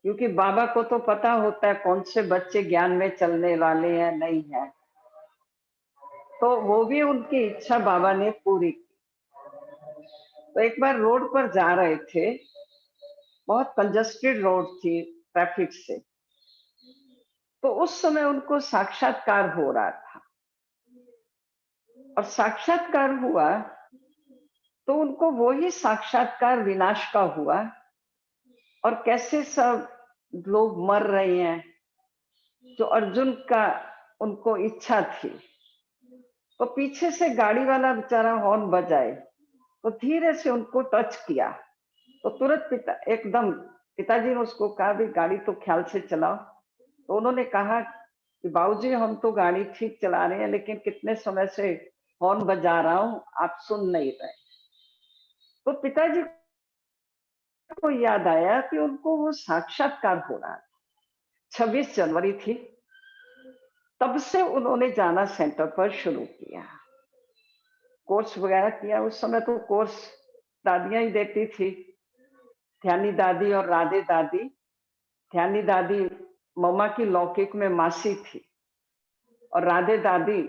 क्योंकि बाबा को तो पता होता है कौन से बच्चे ज्ञान में चलने वाले हैं नहीं है। तो वो भी उनकी इच्छा बाबा ने पूरी की। तो एक बार रोड पर जा रहे थे, बहुत कंजस्टेड रोड थी ट्रैफिक से, तो उस समय उनको साक्षात्कार हो रहा था। और साक्षात्कार हुआ तो उनको वही साक्षात्कार विनाश का हुआ, और कैसे सब लोग मर रहे हैं जो अर्जुन का उनको इच्छा थी। तो पीछे से गाड़ी वाला बेचारा हॉर्न बजाए तो धीरे से उनको टच किया, तो तुरंत पिताजी ने उसको कहा भी गाड़ी तो ख्याल से चलाओ। तो उन्होंने कहा कि बाबूजी हम तो गाड़ी ठीक चला रहे हैं, लेकिन कितने समय से हॉर्न बजा रहा हूं, आप सुन नहीं रहे। तो पिताजी को याद आया कि उनको वो साक्षात्कार हो रहा था। 26 जनवरी थी, तब से उन्होंने जाना सेंटर पर शुरू किया, कोर्स वगैरह किया। उस समय तो कोर्स दादियां ही देती थी, ध्यानी दादी और राधे दादी। ध्यानी दादी मम्मा की लौकिक में मासी थी, और राधे दादी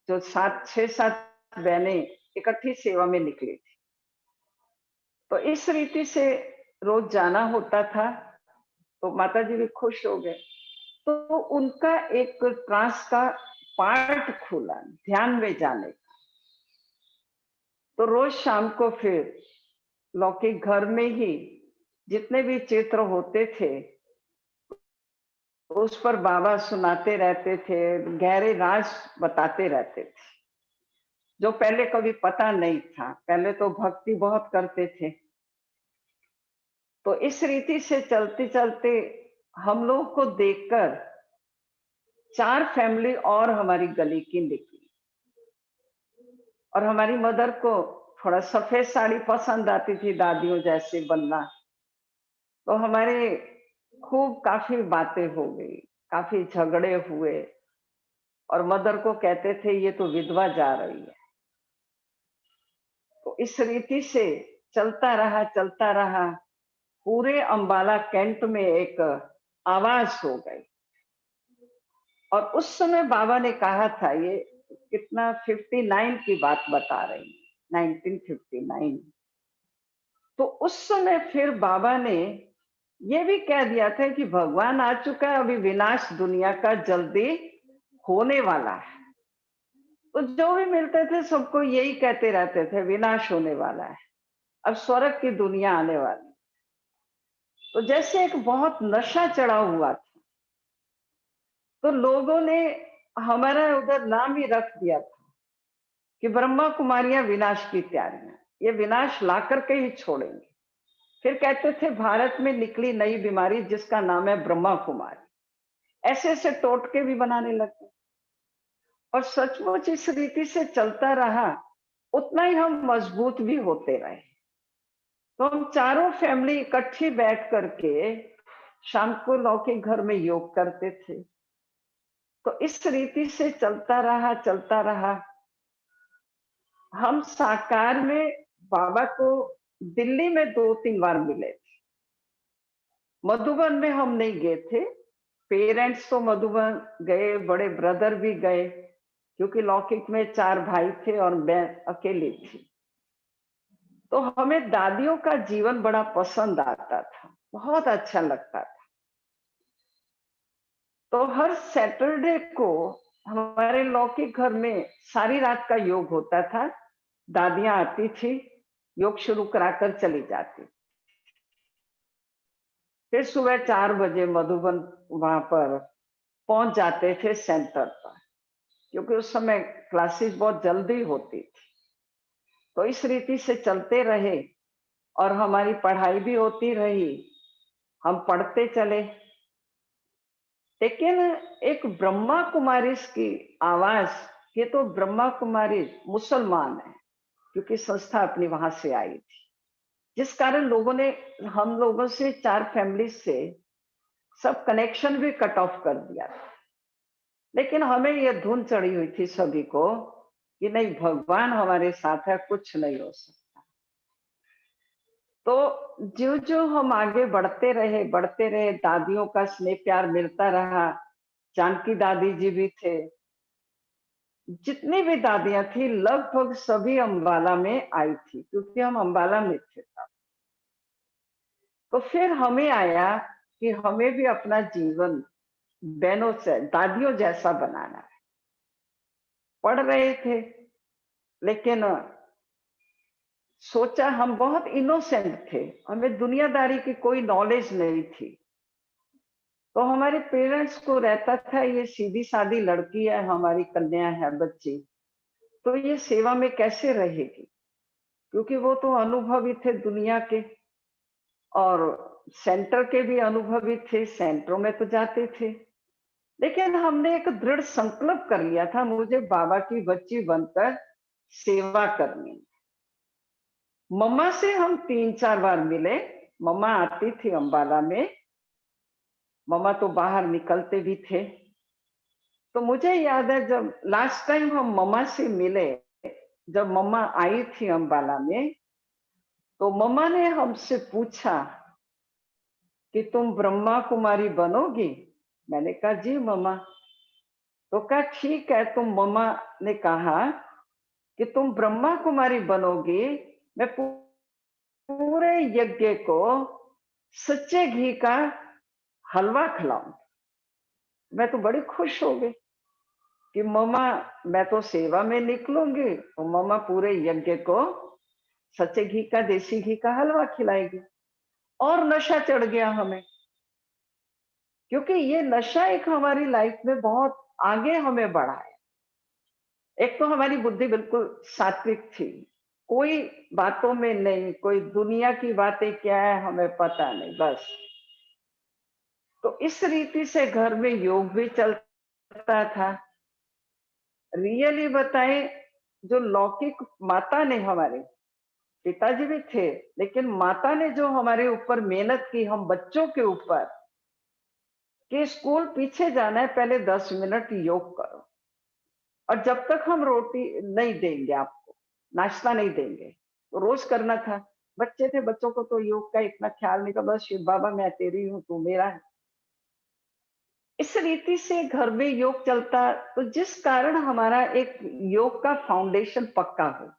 जो 6-7 बहनें इकट्ठी सेवा में निकली थी। तो इस रीति से रोज जाना होता था, तो माताजी भी खुश हो गए। तो उनका एक ट्रांस का पार्ट खुला ध्यान में जाने का। तो रोज शाम को फिर लौकिक घर में ही जितने भी चित्र होते थे उस पर बाबा सुनाते रहते थे, गहरे राज बताते रहते थे, जो पहले कभी पता नहीं था। पहले तो भक्ति बहुत करते थे। तो इस रीति से चलते चलते हम लोग को देखकर 4 फैमिली और हमारी गली की निकली, और हमारी मदर को थोड़ा सफेद साड़ी पसंद आती थी, दादियों जैसे बनना। तो हमारे खूब काफी बातें हो गई, काफी झगड़े हुए, और मदर को कहते थे ये तो विधवा जा रही है। तो इस रीति से चलता रहा। पूरे अंबाला कैंट में एक आवाज हो गई। और उस समय बाबा ने कहा था, ये कितना 59 की बात बता रही, 1959। तो उस समय फिर बाबा ने ये भी कह दिया था कि भगवान आ चुका है, अभी विनाश दुनिया का जल्दी होने वाला है। तो जो भी मिलते थे सबको यही कहते रहते थे, विनाश होने वाला है, अब स्वर्ग की दुनिया आने वाली। तो जैसे एक बहुत नशा चढ़ा हुआ था, तो लोगों ने हमारा उधर नाम ही रख दिया था कि ब्रह्मा कुमारियां विनाश की तैयारियां, ये विनाश ला करके ही छोड़ेंगे। फिर कहते थे भारत में निकली नई बीमारी जिसका नाम है ब्रह्मा कुमारी। ऐसे ऐसे टोटके भी बनाने लगे, और सचमुच इस रीति से चलता रहा, उतना ही हम मजबूत भी होते रहे। तो हम चारों फैमिली इकट्ठी बैठ करके शाम को लौकिक घर में योग करते थे। तो इस रीति से चलता रहा। हम साकार में बाबा को दिल्ली में 2-3 बार मिले थे। मधुबन में हम नहीं गए थे। पेरेंट्स तो मधुबन गए, बड़े ब्रदर भी गए, क्योंकि लौकिक में 4 भाई थे और मैं अकेली थी। तो हमें दादियों का जीवन बड़ा पसंद आता था, बहुत अच्छा लगता था। तो हर सैटरडे को हमारे लौकिक घर में सारी रात का योग होता था। दादियां आती थी, योग शुरू कराकर चली जाती। फिर सुबह 4 बजे मधुबन वहां पर पहुंच जाते थे सेंटर पर, क्योंकि उस समय क्लासेस बहुत जल्दी होती थी। तो इस रीति से चलते रहे और हमारी पढ़ाई भी होती रही, हम पढ़ते चले। लेकिन एक ब्रह्मा कुमारी की आवाज, ये तो ब्रह्मा कुमारी मुसलमान है, क्योंकि संस्था अपनी वहां से आई थी, जिस कारण लोगों ने हम लोगों से 4 फैमिली से सब कनेक्शन भी कट ऑफ कर दिया था। लेकिन हमें यह धुन चढ़ी हुई थी सभी को कि नहीं, भगवान हमारे साथ है, कुछ नहीं हो सकता। तो जो जो हम आगे बढ़ते रहे, दादियों का स्नेह प्यार मिलता रहा। जानकी दादी जी भी थे, जितनी भी दादियां थी लगभग सभी अंबाला में आई थी, क्योंकि हम अंबाला में थे तब। तो फिर हमें आया कि हमें भी अपना जीवन बहनों से, दादियों जैसा बनाना है। पढ़ रहे थे, लेकिन सोचा, हम बहुत इनोसेंट थे, हमें दुनियादारी की कोई नॉलेज नहीं थी। तो हमारे पेरेंट्स को रहता था, ये सीधी सादी लड़की है, हमारी कन्या है, बच्ची, तो ये सेवा में कैसे रहेगी, क्योंकि वो तो अनुभवी थे दुनिया के और सेंटर के भी अनुभवी थे, सेंटरों में तो जाते थे। लेकिन हमने एक दृढ़ संकल्प कर लिया था, मुझे बाबा की बच्ची बनकर सेवा करनी। मम्मा से हम 3-4 बार मिले। मम्मा आती थी अंबाला में, मम्मा तो बाहर निकलते भी थे। तो मुझे याद है, जब लास्ट टाइम हम मम्मा से मिले, जब मम्मा आई थी अंबाला में, तो मम्मा ने हमसे पूछा कि तुम ब्रह्मा कुमारी बनोगी। मैंने कहा जी मम्मा। तो कहा ठीक है। तो मम्मा ने कहा कि तुम ब्रह्मा कुमारी बनोगी, मैं पूरे यज्ञ को सच्चे घी का हलवा खिलाऊं। मैं तो बड़ी खुश हो गई कि मम्मा, मैं तो सेवा में निकलूंगी तो मम्मा पूरे यज्ञ को सच्चे घी का, देसी घी का हलवा खिलाएगी। और नशा चढ़ गया हमें, क्योंकि ये नशा एक हमारी लाइफ में बहुत आगे हमें बढ़ाया। एक तो हमारी बुद्धि बिल्कुल सात्विक थी, कोई बातों में नहीं, कोई दुनिया की बातें क्या है हमें पता नहीं, बस। तो इस रीति से घर में योग भी चलता था। रियली बताएं, जो लौकिक माता ने, हमारे पिताजी भी थे, लेकिन माता ने जो हमारे ऊपर मेहनत की, हम बच्चों के ऊपर, कि स्कूल पीछे जाना है, पहले 10 मिनट योग करो, और जब तक हम रोटी नहीं देंगे आपको, नाश्ता नहीं देंगे, तो रोज करना था। बच्चे थे, बच्चों को तो योग का इतना ख्याल नहीं था, बस शिव बाबा मैं तेरी हूं, तू मेरा है। इस रीति से घर में योग चलता, तो जिस कारण हमारा एक योग का फाउंडेशन पक्का हो गया।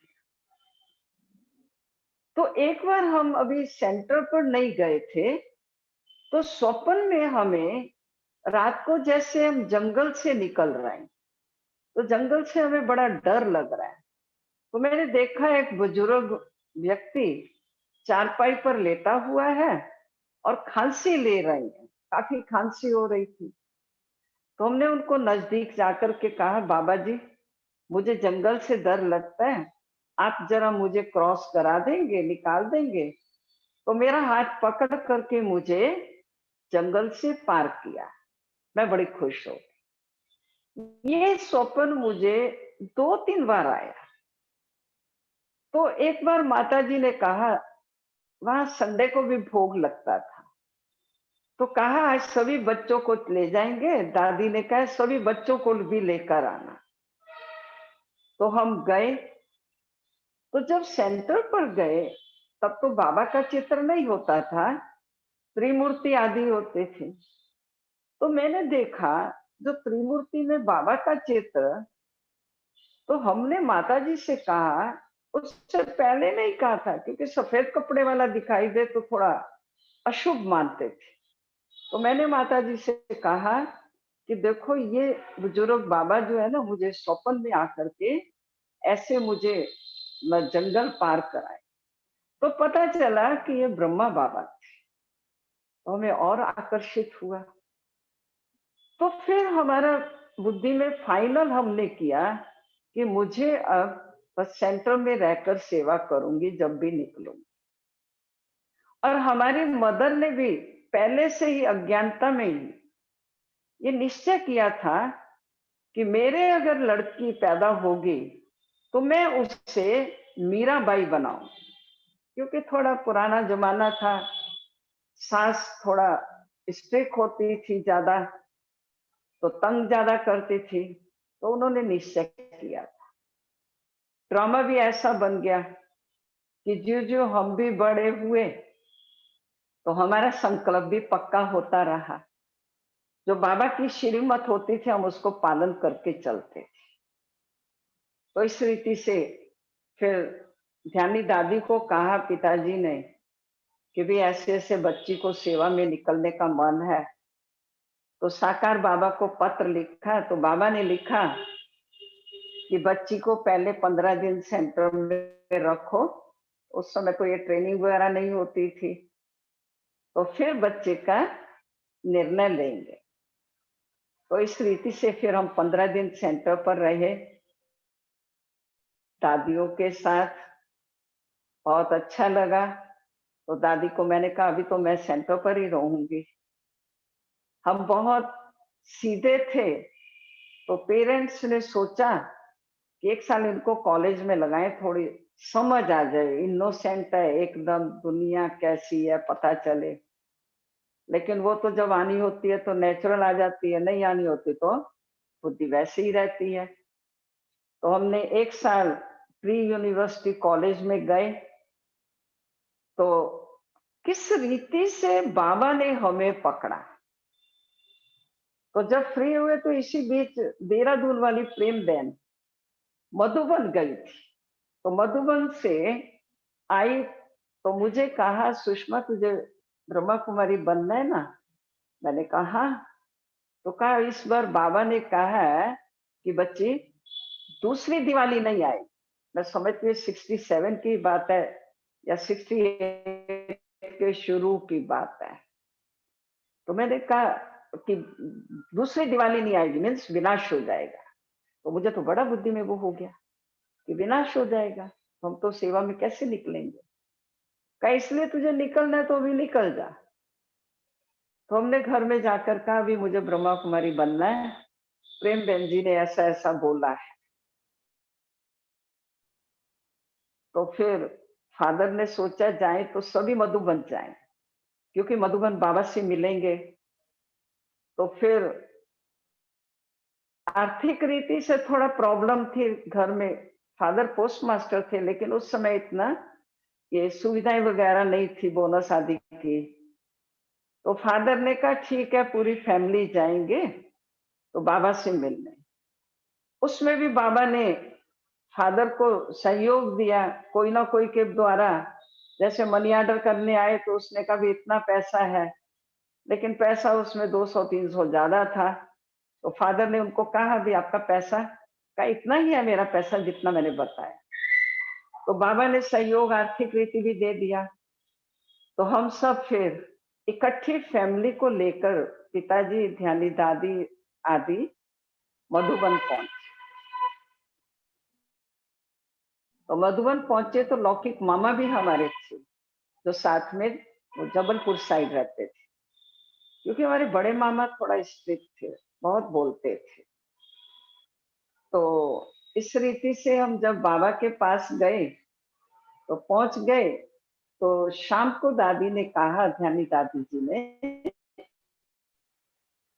तो एक बार हम अभी सेंटर पर नहीं गए थे, तो स्वप्न में हमें रात को जैसे हम जंगल से निकल रहे हैं, तो जंगल से हमें बड़ा डर लग रहा है। तो मैंने देखा एक बुजुर्ग व्यक्ति चारपाई पर लेटा हुआ है और खांसी ले रहे हैं, काफी खांसी हो रही थी। तो हमने उनको नजदीक जाकर के कहा, बाबा जी मुझे जंगल से डर लगता है, आप जरा मुझे क्रॉस करा देंगे, निकाल देंगे। तो मेरा हाथ पकड़ करके मुझे जंगल से पार किया। मैं बड़ी खुश हो। ये स्वप्न मुझे 2-3 बार आया। तो एक बार माता जी ने कहा, वहां संडे को भी भोग लगता था, तो कहा आज सभी बच्चों को ले जाएंगे। दादी ने कहा सभी बच्चों को भी लेकर आना। तो हम गए। तो जब सेंटर पर गए तब तो बाबा का चित्र नहीं होता था, त्रिमूर्ति आदि होते थे। तो मैंने देखा जो त्रिमूर्ति में बाबा का चित्र, तो हमने माताजी से कहा, उससे पहले नहीं कहा था क्योंकि सफेद कपड़े वाला दिखाई दे तो थोड़ा अशुभ मानते थे। तो मैंने माताजी से कहा कि देखो ये बुजुर्ग बाबा जो है ना, मुझे स्वप्न में आकर के ऐसे मुझे जंगल पार कराए। तो पता चला कि ये ब्रह्मा बाबा थे। तो हमें और आकर्षित हुआ। तो फिर हमारा बुद्धि में फाइनल हमने किया कि मुझे अब बस सेंटर में रहकर सेवा करूंगी जब भी निकलूंगी। और हमारी मदर ने भी पहले से ही अज्ञानता में ही ये निश्चय किया था कि मेरे अगर लड़की पैदा होगी तो मैं उससे मीराबाई बनाऊं, क्योंकि थोड़ा पुराना जमाना था, सास थोड़ा स्ट्रिक्ट होती थी ज्यादा, तो तंग ज्यादा करती थी। तो उन्होंने निश्चय किया था। ड्रामा भी ऐसा बन गया कि जो जो हम भी बड़े हुए तो हमारा संकल्प भी पक्का होता रहा। जो बाबा की श्रीमत होती थी हम उसको पालन करके चलते थे। तो इस रीति से फिर ध्यानी दादी को कहा पिताजी ने कि भी ऐसे ऐसे बच्ची को सेवा में निकलने का मन है। तो साकार बाबा को पत्र लिखा। तो बाबा ने लिखा कि बच्ची को पहले 15 दिन सेंटर में रखो। उस समय तो ये ट्रेनिंग वगैरह नहीं होती थी। तो फिर बच्चे का निर्णय लेंगे। तो इस रीति से फिर हम 15 दिन सेंटर पर रहे दादियों के साथ। बहुत अच्छा लगा। तो दादी को मैंने कहा अभी तो मैं सेंटर पर ही रहूंगी। हम बहुत सीधे थे। तो पेरेंट्स ने सोचा कि 1 साल इनको कॉलेज में लगाएं, थोड़ी समझ आ जाए। इनोसेंट है एकदम, दुनिया कैसी है पता चले। लेकिन वो तो जब आनी होती है तो नेचुरल आ जाती है, नहीं आनी होती तो बुद्धि वैसे ही रहती है। तो हमने 1 साल प्री यूनिवर्सिटी कॉलेज में गए। तो किस रीति से बाबा ने हमें पकड़ा। तो जब फ्री हुए तो इसी बीच देहरादून वाली प्रेम बहन मधुबन गई थी। तो मधुबन से आई तो मुझे कहा सुषमा तुझे ब्रह्मा कुमारी बनना है ना। मैंने कहा हाँ। तो कहा इस बार बाबा ने कहा है कि बच्ची दूसरी दिवाली नहीं आएगी। मैं समझती हूँ 67 की बात है या 68 के शुरू की बात है। तो मैंने कहा कि दूसरी दिवाली नहीं आएगी मीन्स विनाश हो जाएगा। तो मुझे तो बड़ा बुद्धि में वो हो गया कि विनाश हो जाएगा, तो हम तो सेवा में कैसे निकलेंगे। कहा इसलिए तुझे निकलना है तो अभी निकल जा। तो हमने घर में जाकर कहा अभी मुझे ब्रह्मा कुमारी बनना है, प्रेम बहन जी ने ऐसा ऐसा बोला है। तो फिर फादर ने सोचा जाए तो सभी मधुबन जाएं, क्योंकि मधुबन बाबा से मिलेंगे। तो फिर आर्थिक रीति से थोड़ा प्रॉब्लम थी घर में। फादर पोस्ट मास्टर थे लेकिन उस समय इतना ये सुविधाएं वगैरह नहीं थी बोनस आदि की। तो फादर ने कहा ठीक है पूरी फैमिली जाएंगे तो बाबा से मिलने। उसमें भी बाबा ने फादर को सहयोग दिया कोई ना कोई के द्वारा। जैसे मनी ऑर्डर करने आए तो उसने कहा भी इतना पैसा है, लेकिन पैसा उसमें 200-300 ज्यादा था। तो फादर ने उनको कहा भी आपका पैसा का इतना ही है, मेरा पैसा जितना मैंने बताया। तो बाबा ने सहयोग आर्थिक रीति भी दे दिया। तो हम सब फिर इकट्ठी फैमिली को लेकर पिताजी ध्यानी दादी आदि मधुबन पहुंचे। तो मधुबन पहुंचे तो लौकिक मामा भी हमारे थे जो साथ में वो जबलपुर साइड रहते थे, क्योंकि हमारे बड़े मामा थोड़ा स्ट्रिक्ट थे, बहुत बोलते थे। तो इस रीति से हम जब बाबा के पास गए तो पहुंच गए। तो शाम को दादी ने कहा ध्यानी दादी जी ने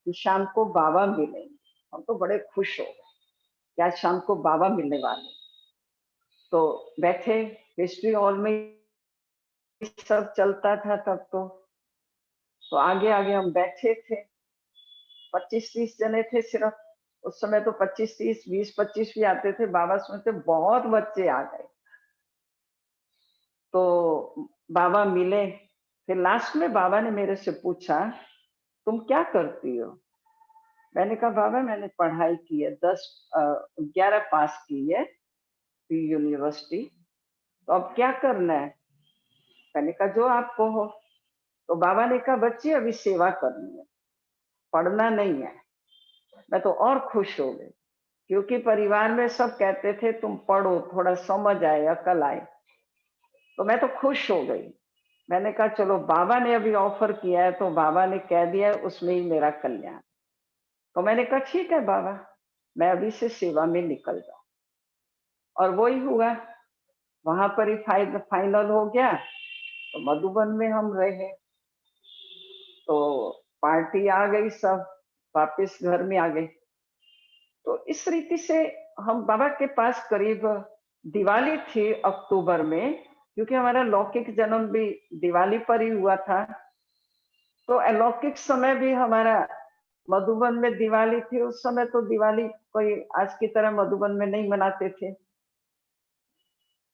कि शाम को बाबा मिलेंगे। हम तो बड़े खुश हो गए कि आज शाम को बाबा मिलने वाले। तो बैठे हिस्ट्री हॉल में सब चलता था तब तो आगे आगे हम बैठे थे, 25-30 जने थे सिर्फ। उस समय तो 25-30, 20-25 भी आते थे। बाबा सुनते बहुत बच्चे आ गए। तो बाबा मिले। फिर लास्ट में बाबा ने मेरे से पूछा, तुम क्या करती हो? मैंने कहा बाबा मैंने पढ़ाई की है, 11 पास की है यूनिवर्सिटी। तो अब क्या करना है? मैंने कहा जो आपको हो। तो बाबा ने कहा बच्ची अभी सेवा करनी है, पढ़ना नहीं है। मैं तो और खुश हो गई, क्योंकि परिवार में सब कहते थे तुम पढ़ो, थोड़ा समझ आए, अकल आए। तो मैं तो खुश हो गई। मैंने कहा चलो बाबा ने अभी ऑफर किया है तो बाबा ने कह दिया है, उसमें ही मेरा कल्याण। तो मैंने कहा ठीक है बाबा, मैं अभी से सेवा में निकल जाऊं। और वही हुआ, वहां पर ही फाइनल हो गया। तो मधुबन में हम रहे। तो पार्टी आ गई, सब वापस घर में आ गए। तो इस रीति से हम बाबा के पास करीब, दिवाली थी अक्टूबर में, क्योंकि हमारा लौकिक जन्म भी दिवाली पर ही हुआ था। तो अलौकिक समय भी हमारा मधुबन में दिवाली थी। उस समय तो दिवाली कोई आज की तरह मधुबन में नहीं मनाते थे।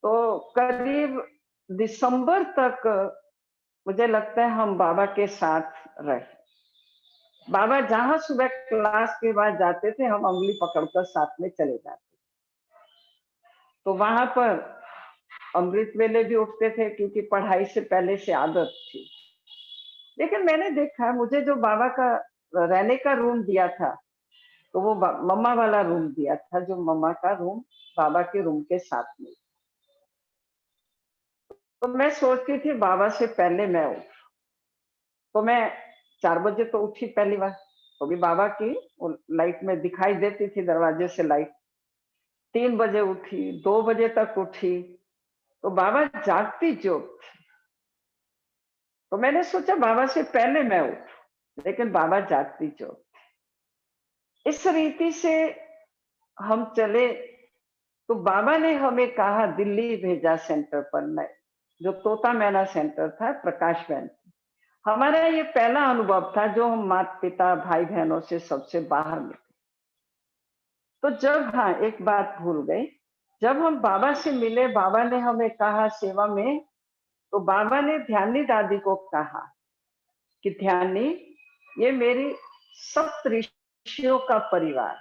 तो करीब दिसंबर तक मुझे लगता है हम बाबा के साथ रहे। बाबा जहां सुबह क्लास के बाद जाते थे, हम उंगली पकड़कर साथ में चले जाते। तो वहां पर अमृत वेले भी उठते थे, क्योंकि पढ़ाई से पहले से आदत थी। लेकिन मैंने देखा, मुझे जो बाबा का रहने का रूम दिया था, तो वो मम्मा वाला रूम दिया था, जो मम्मा का रूम बाबा के रूम के साथ में। तो मैं सोचती थी बाबा से पहले मैं उठ। तो मैं 4 बजे तो उठी पहली बार। तो भी बाबा की लाइट में दिखाई देती थी, दरवाजे से लाइट। 3 बजे उठी, 2 बजे तक उठी, तो बाबा जागती जो थी। तो मैंने सोचा बाबा से पहले मैं उठ, लेकिन बाबा जागती जो। इस रीति से हम चले। तो बाबा ने हमें कहा, दिल्ली भेजा सेंटर पर, मैं जो तोता मैना सेंटर था, प्रकाश बहन। हमारा ये पहला अनुभव था जो हम माता पिता भाई बहनों से सबसे बाहर निकले। तो जब, हाँ एक बात भूल गई, जब हम बाबा से मिले, बाबा ने हमें कहा सेवा में, तो बाबा ने ध्यानी दादी को कहा कि ध्यानी, ये मेरी सप्त ऋषियों का परिवार।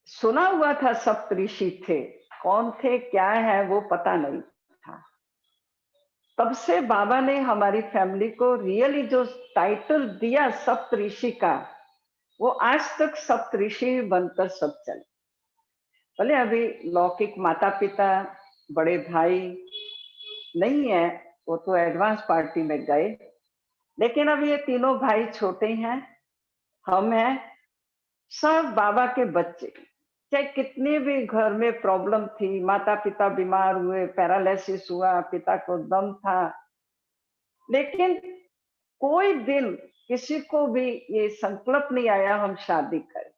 सुना हुआ था सप्त ऋषि थे, कौन थे क्या है वो पता नहीं था। तब से बाबा ने हमारी फैमिली को रियली जो टाइटल दिया सप्त ऋषि का, वो आज तक सप्त ऋषि बनकर सब चले। भले अभी लौकिक माता पिता बड़े भाई नहीं है, वो तो एडवांस पार्टी में गए, लेकिन अब ये तीनों भाई छोटे हैं, हम हैं, सब बाबा के बच्चे। चाहे कितनी भी घर में प्रॉब्लम थी, माता पिता बीमार हुए, पैरालिसिस हुआ, पिता को दम था, लेकिन कोई दिन किसी को भी ये संकल्प नहीं आया हम शादी करें।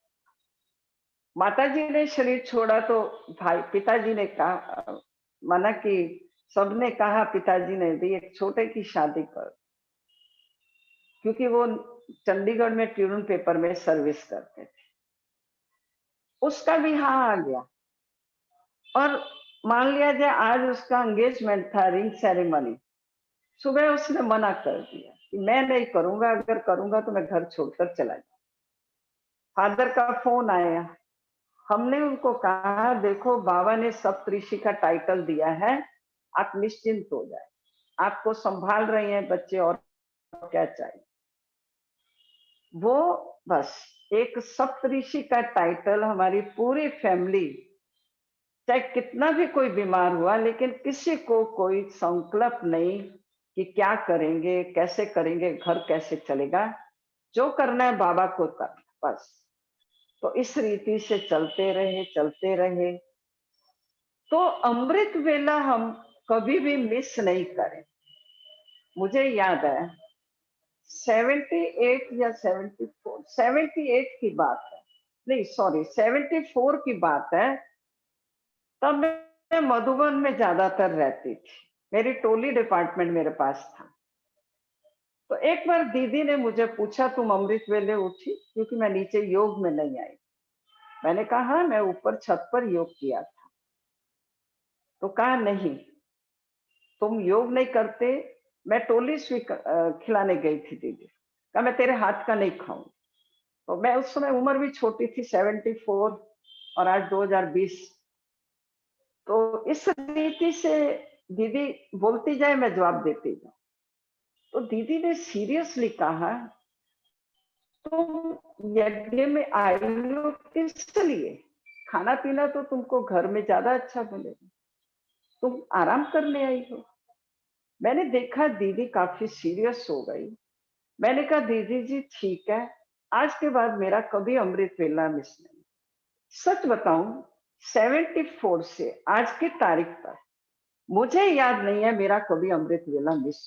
माताजी ने शरीर छोड़ा तो भाई पिताजी ने कहा, माना कि सबने कहा, पिताजी ने भी एक छोटे की शादी कर, क्योंकि वो चंडीगढ़ में ट्यून पेपर में सर्विस करते थे। उसका भी हाँ आ गया। और मान लिया जाए आज उसका एंगेजमेंट था, रिंग सेरेमनी, सुबह उसने मना कर दिया कि मैं नहीं करूंगा, अगर करूंगा तो मैं घर छोड़कर चला जाऊंगा। फादर का फोन आया, हमने उनको कहा देखो बाबा ने सप्तऋषि का टाइटल दिया है, आप निश्चिंत हो जाए, आपको संभाल रहे हैं बच्चे, और क्या चाहिए। वो बस एक सप्तऋषि का टाइटल, हमारी पूरी फैमिली, चाहे कितना भी कोई बीमार हुआ, लेकिन किसी को कोई संकल्प नहीं कि क्या करेंगे, कैसे करेंगे, घर कैसे चलेगा, जो करना है बाबा को कर, बस। तो इस रीति से चलते रहे। तो अमृत वेला हम कभी भी मिस नहीं करें। मुझे याद है 78 या 78 की बात है, नहीं सॉरी 74 की बात है। तब मैं मधुबन में ज्यादातर रहती थी, मेरी टोली डिपार्टमेंट मेरे पास था। तो एक बार दीदी ने मुझे पूछा तुम अमृत वेले उठी, क्योंकि मैं नीचे योग में नहीं आई। मैंने कहा हाँ, मैं ऊपर छत पर योग किया था। तो कहा नहीं, तुम योग नहीं करते, मैं टोली खिलाने गई थी दीदी। कहा मैं तेरे हाथ का नहीं खाऊं। तो मैं उस समय उम्र भी छोटी थी, 74 और आज 2020। तो इस रीति से दीदी बोलती जाए, मैं जवाब देती जाऊं। तो दीदी ने सीरियसली कहा तुम यज्ञ में आए हो किस लिए? खाना पीना तो तुमको घर में ज्यादा अच्छा मिलेगा, तुम आराम करने आई हो। मैंने देखा दीदी काफी सीरियस हो गई। मैंने कहा दीदी जी ठीक है, आज के बाद मेरा कभी अमृत वेला मिस नहीं। सच बताऊं, 74 से आज की तारीख तक मुझे याद नहीं है मेरा कभी अमृत वेला मिस,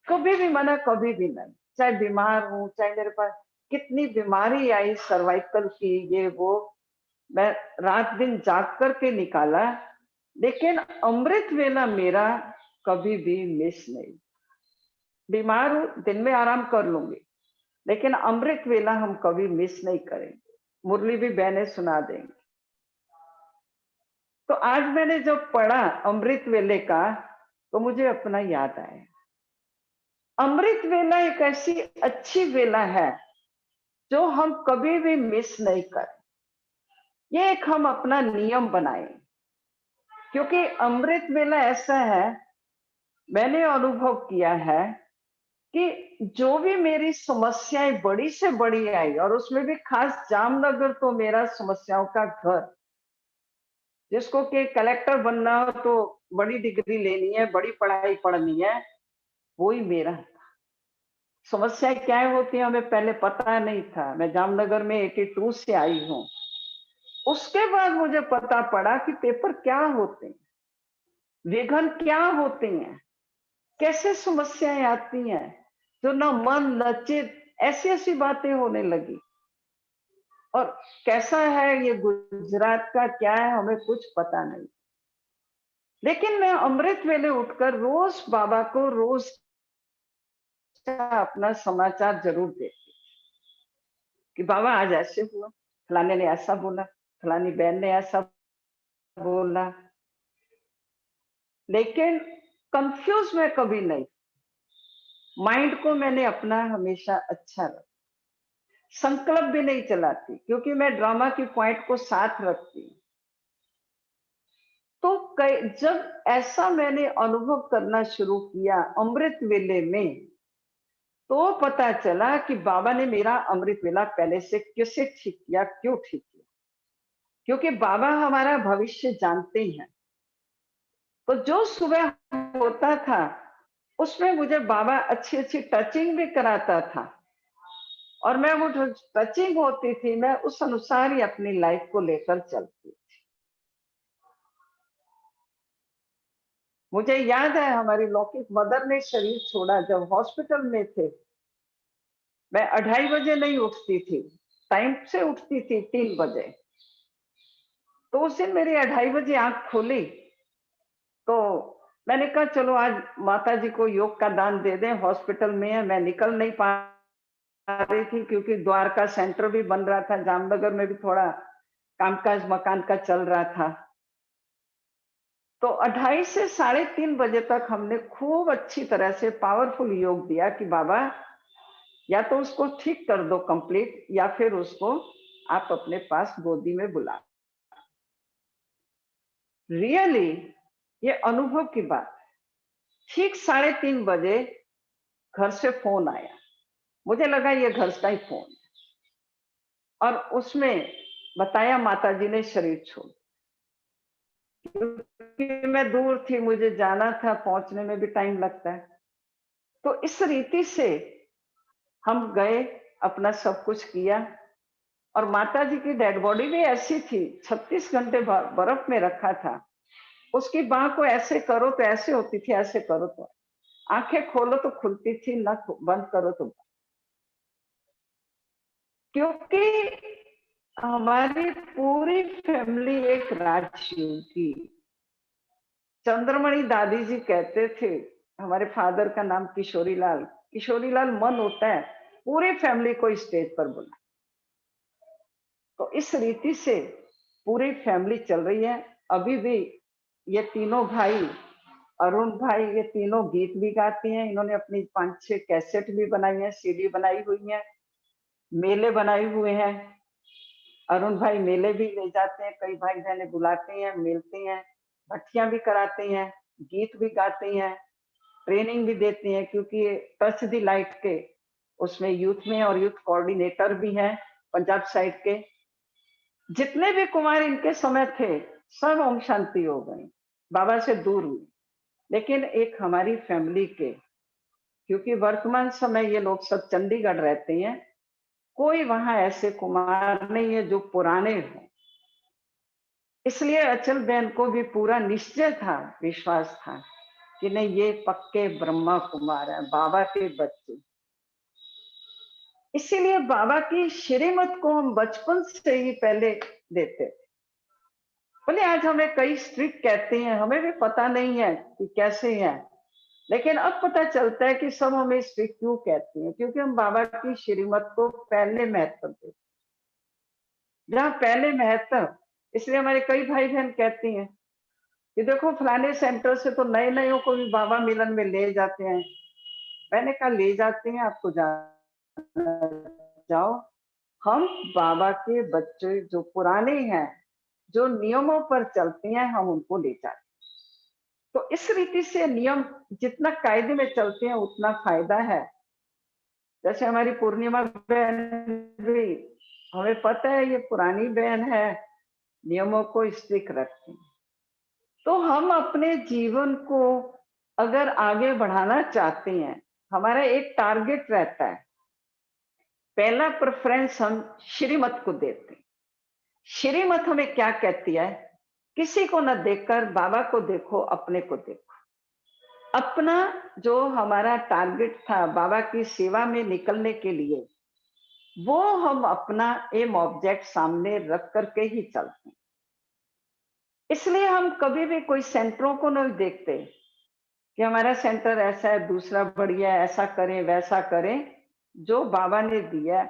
कभी भी मना, कभी भी नहीं। चाहे बीमार हूं, चाहे मेरे पास कितनी बीमारी आई, सर्वाइकल की, ये वो, मैं रात दिन जाग करके निकाला, लेकिन अमृत वेला मेरा कभी भी मिस नहीं। बीमार हूं, दिन में आराम कर लूंगी, लेकिन अमृत वेला हम कभी मिस नहीं करेंगे। मुरली भी बहने सुना देंगे। तो आज मैंने जब पढ़ा अमृत वेले का, तो मुझे अपना याद आया। अमृत वेला एक ऐसी अच्छी वेला है जो हम कभी भी मिस नहीं करें। ये एक हम अपना नियम बनाएं, क्योंकि अमृत वेला ऐसा है, मैंने अनुभव किया है कि जो भी मेरी समस्याएं बड़ी से बड़ी आई, और उसमें भी खास जामनगर तो मेरा समस्याओं का घर, जिसको कि कलेक्टर बनना हो तो बड़ी डिग्री लेनी है, बड़ी पढ़ाई पढ़नी है, वही मेरा था। समस्याएं क्या होती हैं हमें पहले पता नहीं था। मैं जामनगर में 82 से आई हूँ। उसके बाद मुझे पता पड़ा कि पेपर क्या होते हैं, विघ्न क्या होते हैं, कैसे समस्याएं आती हैं, जो न मन न चित, ऐसी ऐसी बातें होने लगी। और कैसा है ये गुजरात का, क्या है हमें कुछ पता नहीं। लेकिन मैं अमृत वेले उठकर रोज बाबा को रोज अपना समाचार जरूर देती कि बाबा आज ऐसे हुआ, फलाने ने ऐसा बोला, फलानी बहन ने ऐसा बोला। लेकिन कंफ्यूज मैं कभी नहीं, माइंड को मैंने अपना हमेशा अच्छा रखा। संकल्प भी नहीं चलाती, क्योंकि मैं ड्रामा की पॉइंट को साथ रखती हूँ। तो जब ऐसा मैंने अनुभव करना शुरू किया अमृत वेले में, तो पता चला कि बाबा ने मेरा अमृत वेला पहले से कैसे ठीक किया, क्यों ठीक किया, क्योंकि बाबा हमारा भविष्य जानते हैं। तो जो सुबह होता था उसमें मुझे बाबा अच्छी अच्छी टचिंग भी कराता था, और मैं वो जो टचिंग होती थी, मैं उस अनुसार ही अपनी लाइफ को लेकर चलती थी। मुझे याद है हमारी लौकिक मदर ने शरीर छोड़ा जब हॉस्पिटल में थे। मैं 2:30 बजे नहीं उठती थी, टाइम से उठती थी 3 बजे। तो उस दिन मेरी 2:30 बजे आंख खुली, तो मैंने कहा चलो आज माता जी को योग का दान दे दें, हॉस्पिटल में है। मैं निकल नहीं पा रही थी, क्योंकि द्वारका सेंटर भी बन रहा था, जामनगर में भी थोड़ा कामकाज मकान का चल रहा था। तो 2:30 से 3:30 बजे तक हमने खूब अच्छी तरह से पावरफुल योग दिया कि बाबा या तो उसको ठीक कर दो कंप्लीट, या फिर उसको आप अपने पास गोदी में बुला। रियली ये अनुभव की बात है। ठीक 3:30 बजे घर से फोन आया, मुझे लगा ये घर का ही फोन है, और उसमें बताया माता जी ने शरीर छोड़। क्योंकि मैं दूर थी, मुझे जाना था, पहुंचने में भी टाइम लगता है। तो इस रीति से हम गए, अपना सब कुछ किया, और माता जी की डेड बॉडी भी ऐसी थी, 36 घंटे बर्फ में रखा था। उसकी बाह को ऐसे करो तो ऐसे होती थी, ऐसे करो तो। आंखें खोलो तो खुलती थी, ना बंद करो तो। क्योंकि हमारी पूरी फैमिली एक राजयोग की। चंद्रमणि दादी जी कहते थे, हमारे फादर का नाम किशोरीलाल, किशोरीलाल मन होता है पूरी फैमिली को स्टेज पर बुला। तो इस रीति से पूरी फैमिली चल रही है। अभी भी ये तीनों भाई, अरुण भाई, ये तीनों गीत भी गाते हैं। इन्होंने अपनी 5-6 कैसेट भी बनाई है, सीडी बनाई हुई है, मेले बनाए हुए हैं। अरुण भाई मेले भी ले जाते हैं, कई भाई बहने बुलाते हैं, मिलते हैं, भट्टियां भी कराते हैं, गीत भी गाते हैं, ट्रेनिंग भी देते हैं। क्योंकि टच द लाइट के उसमें यूथ में और यूथ कोऑर्डिनेटर भी हैं पंजाब साइड के। जितने भी कुमार इनके समय थे सब ओम शांति हो गए, बाबा से दूर हुए। लेकिन एक हमारी फैमिली के, क्योंकि वर्तमान समय ये लोग सब चंडीगढ़ रहते हैं, कोई वहां ऐसे कुमार नहीं है जो पुराने हों। इसलिए अचल बहन को भी पूरा निश्चय था, विश्वास था कि नहीं, ये पक्के ब्रह्मा कुमार है, बाबा के बच्चे। इसीलिए बाबा की श्रीमत को हम बचपन से ही पहले देते थे। बोले आज हमें कई स्ट्रिक्ट कहते हैं, हमें भी पता नहीं है कि कैसे हैं, लेकिन अब पता चलता है कि सब हमें स्ट्रिक्ट क्यों कहते हैं, क्योंकि हम बाबा की श्रीमत को पहले महत्व देते। जहाँ पहले महत्व, इसलिए हमारे कई भाई बहन कहती हैं कि देखो फलाने सेंटर से तो नए नए को भी बाबा मिलन में ले जाते हैं। मैंने कहा ले जाते हैं, आपको जाओ। हम बाबा के बच्चे जो पुराने हैं, जो नियमों पर चलते हैं, हम उनको ले जाते हैं। तो इस रीति से नियम जितना कायदे में चलते हैं उतना फायदा है। जैसे हमारी पूर्णिमा बहन भी, हमें पता है ये पुरानी बहन है, नियमों को स्ट्रिक्ट रखती है। तो हम अपने जीवन को अगर आगे बढ़ाना चाहते हैं, हमारा एक टारगेट रहता है। पहला प्रेफरेंस हम श्रीमत को देते हैं। श्रीमत हमें क्या कहती है? किसी को न देखकर बाबा को देखो, अपने को देखो। अपना जो हमारा टारगेट था बाबा की सेवा में निकलने के लिए, वो हम अपना एम ऑब्जेक्ट सामने रख करके ही चलते हैं। इसलिए हम कभी भी कोई सेंटरों को नहीं देखते कि हमारा सेंटर ऐसा है, दूसरा बढ़िया है, ऐसा करें वैसा करें। जो बाबा ने दिया,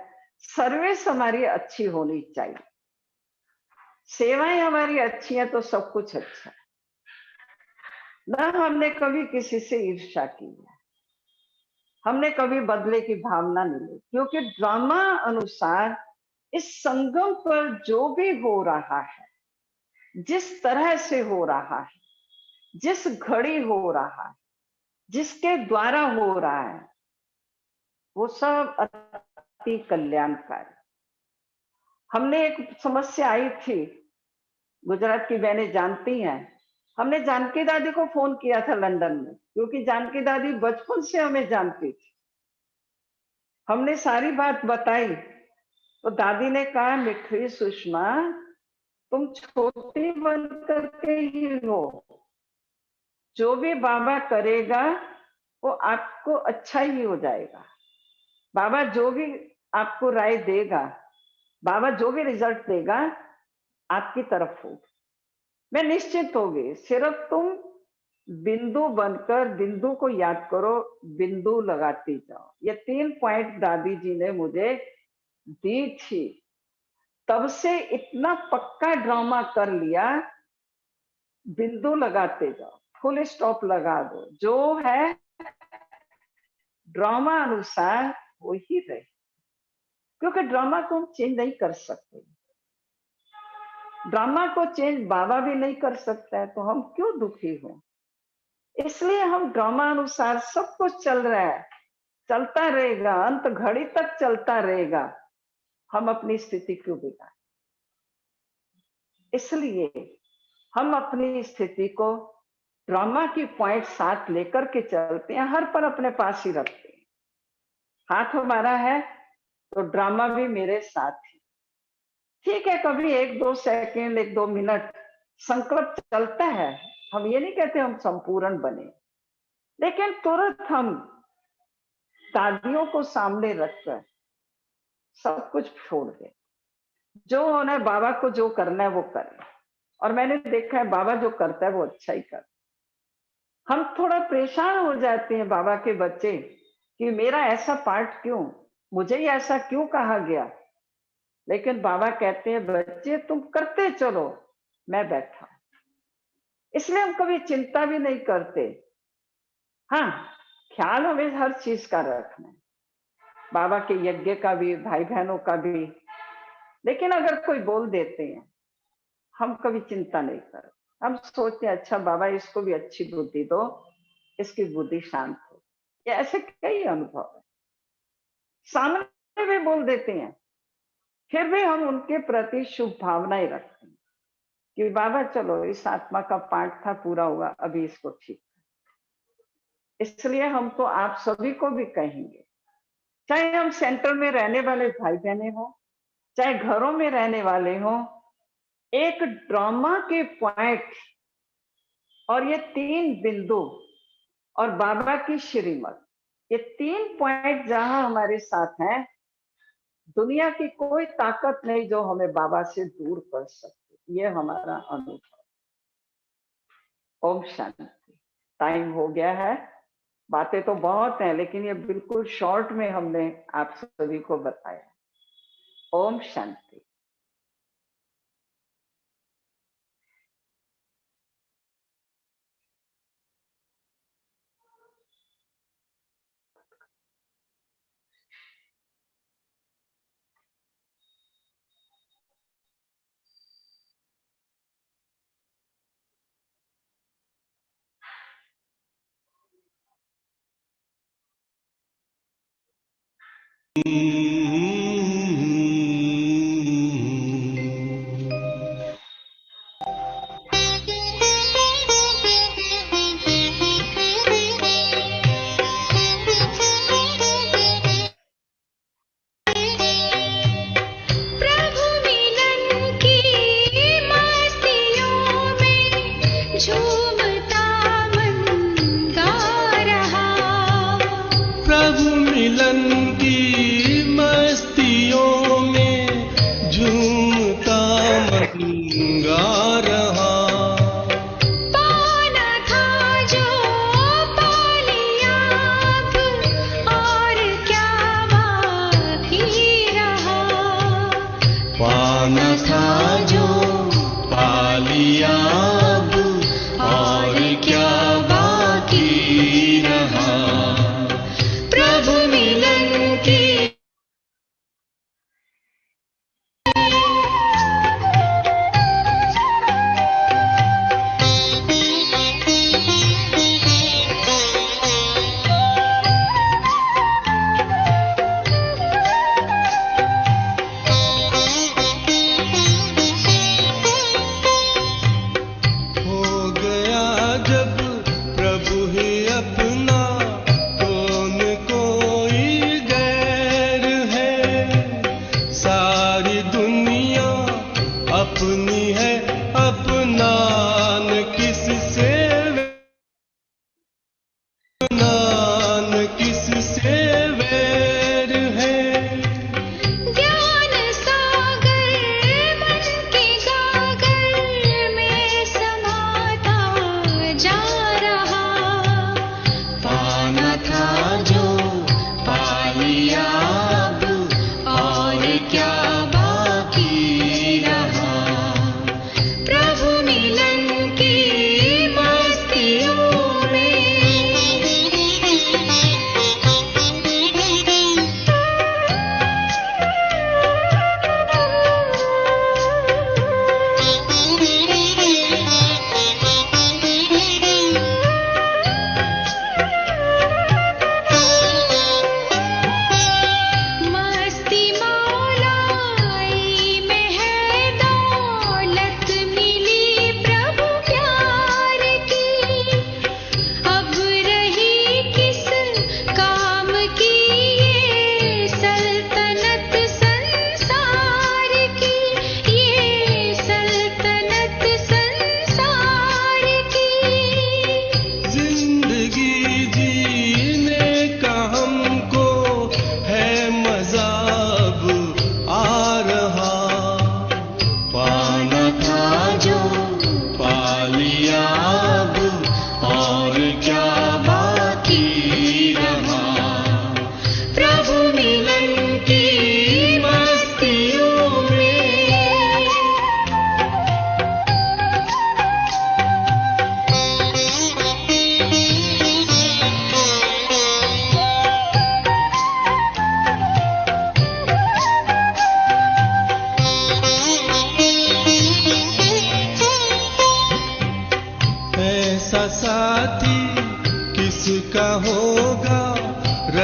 सर्विस हमारी अच्छी होनी चाहिए, सेवाएं हमारी अच्छी है तो सब कुछ अच्छा है। ना हमने कभी किसी से ईर्ष्या की है, हमने कभी बदले की भावना नहीं ली, क्योंकि ड्रामा अनुसार इस संगम पर जो भी हो रहा है, जिस तरह से हो रहा है, जिस घड़ी हो रहा है, जिसके द्वारा हो रहा है, वो सब अति कल्याणकारी। हमने एक समस्या आई थी, गुजरात की बहनें जानती हैं, हमने जानकी दादी को फोन किया था लंदन में, क्योंकि जानकी दादी बचपन से हमें जानती थी। हमने सारी बात बताई तो दादी ने कहा, मिठी सुषमा, तुम छोटी बन करके ही हो, जो भी बाबा करेगा वो आपको अच्छा ही हो जाएगा। बाबा जो भी आपको राय देगा, बाबा जो भी रिजल्ट देगा, आपकी तरफ होगा, मैं निश्चित होगी। सिर्फ तुम बिंदु बनकर बिंदु को याद करो, बिंदु लगाती जाओ। ये 3 पॉइंट दादी जी ने मुझे दी थी। तब से इतना पक्का ड्रामा कर लिया, बिंदु लगाते जाओ, फुल स्टॉप लगा दो, जो है ड्रामा अनुसार वो ही रहे, क्योंकि ड्रामा को हम चेंज नहीं कर सकते। ड्रामा को चेंज बाबा भी नहीं कर सकता है, तो हम क्यों दुखी हो? इसलिए हम ड्रामा अनुसार सब कुछ चल रहा है, चलता रहेगा, अंत घड़ी तक चलता रहेगा। हम अपनी स्थिति क्यों बिगाड़ें? इसलिए हम अपनी स्थिति को ड्रामा की पॉइंट साथ लेकर के चलते हैं, हर पर अपने पास ही रखते हैं। हाथ हमारा है तो ड्रामा भी मेरे साथ है। ठीक है, कभी 1-2 सेकेंड, 1-2 मिनट संकल्प चलता है। हम ये नहीं कहते हम संपूर्ण बने, लेकिन तुरंत हम दादियों को सामने रखकर सब कुछ छोड़ दे। जो होना है, बाबा को जो करना है वो करे, और मैंने देखा है बाबा जो करता है वो अच्छा ही करता है। हम थोड़ा परेशान हो जाते हैं बाबा के बच्चे कि मेरा ऐसा पार्ट क्यों, मुझे ही ऐसा क्यों कहा गया। लेकिन बाबा कहते हैं बच्चे तुम करते चलो, मैं बैठा। इसलिए हम कभी चिंता भी नहीं करते। हाँ, ख्याल हमें हर चीज का रखना है, बाबा के यज्ञ का भी, भाई बहनों का भी। लेकिन अगर कोई बोल देते हैं, हम कभी चिंता नहीं करते। हम सोचते हैं अच्छा बाबा इसको भी अच्छी बुद्धि दो, इसकी बुद्धि शांत हो। ये ऐसे कई अनुभव है, सामने भी बोल देते हैं, फिर भी हम उनके प्रति शुभ भावनाएं रखते हैं कि बाबा चलो इस आत्मा का पाठ था पूरा हुआ, अभी इसको ठीक। इसलिए हम तो आप सभी को भी कहेंगे, चाहे हम सेंटर में रहने वाले भाई बहने हो, चाहे घरों में रहने वाले हो, एक ड्रामा के पॉइंट और ये 3 बिंदु और बाबा की श्रीमत, ये 3 पॉइंट जहां हमारे साथ हैं, दुनिया की कोई ताकत नहीं जो हमें बाबा से दूर कर सकती। ये हमारा अनुभव। ओम शांति। टाइम हो गया है, बातें तो बहुत हैं लेकिन ये बिल्कुल शॉर्ट में हमने आप सभी को बताया। ओम शांति। प्रभु मिलन की मस्तियों में झूमता मन गा रहा। पाना था जो पा लिया अब, और क्या बाकी रहा। पाना था जो पा लिया अब, और क्या बाकी रहा। प्रभु मिलन की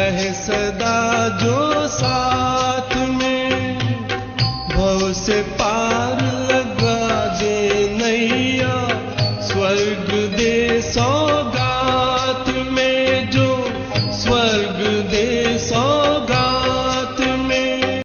रहे सदा जो साथ में, भव से पार लगा दे नैया, स्वर्ग दे सौगात में जो, स्वर्ग दे सौगात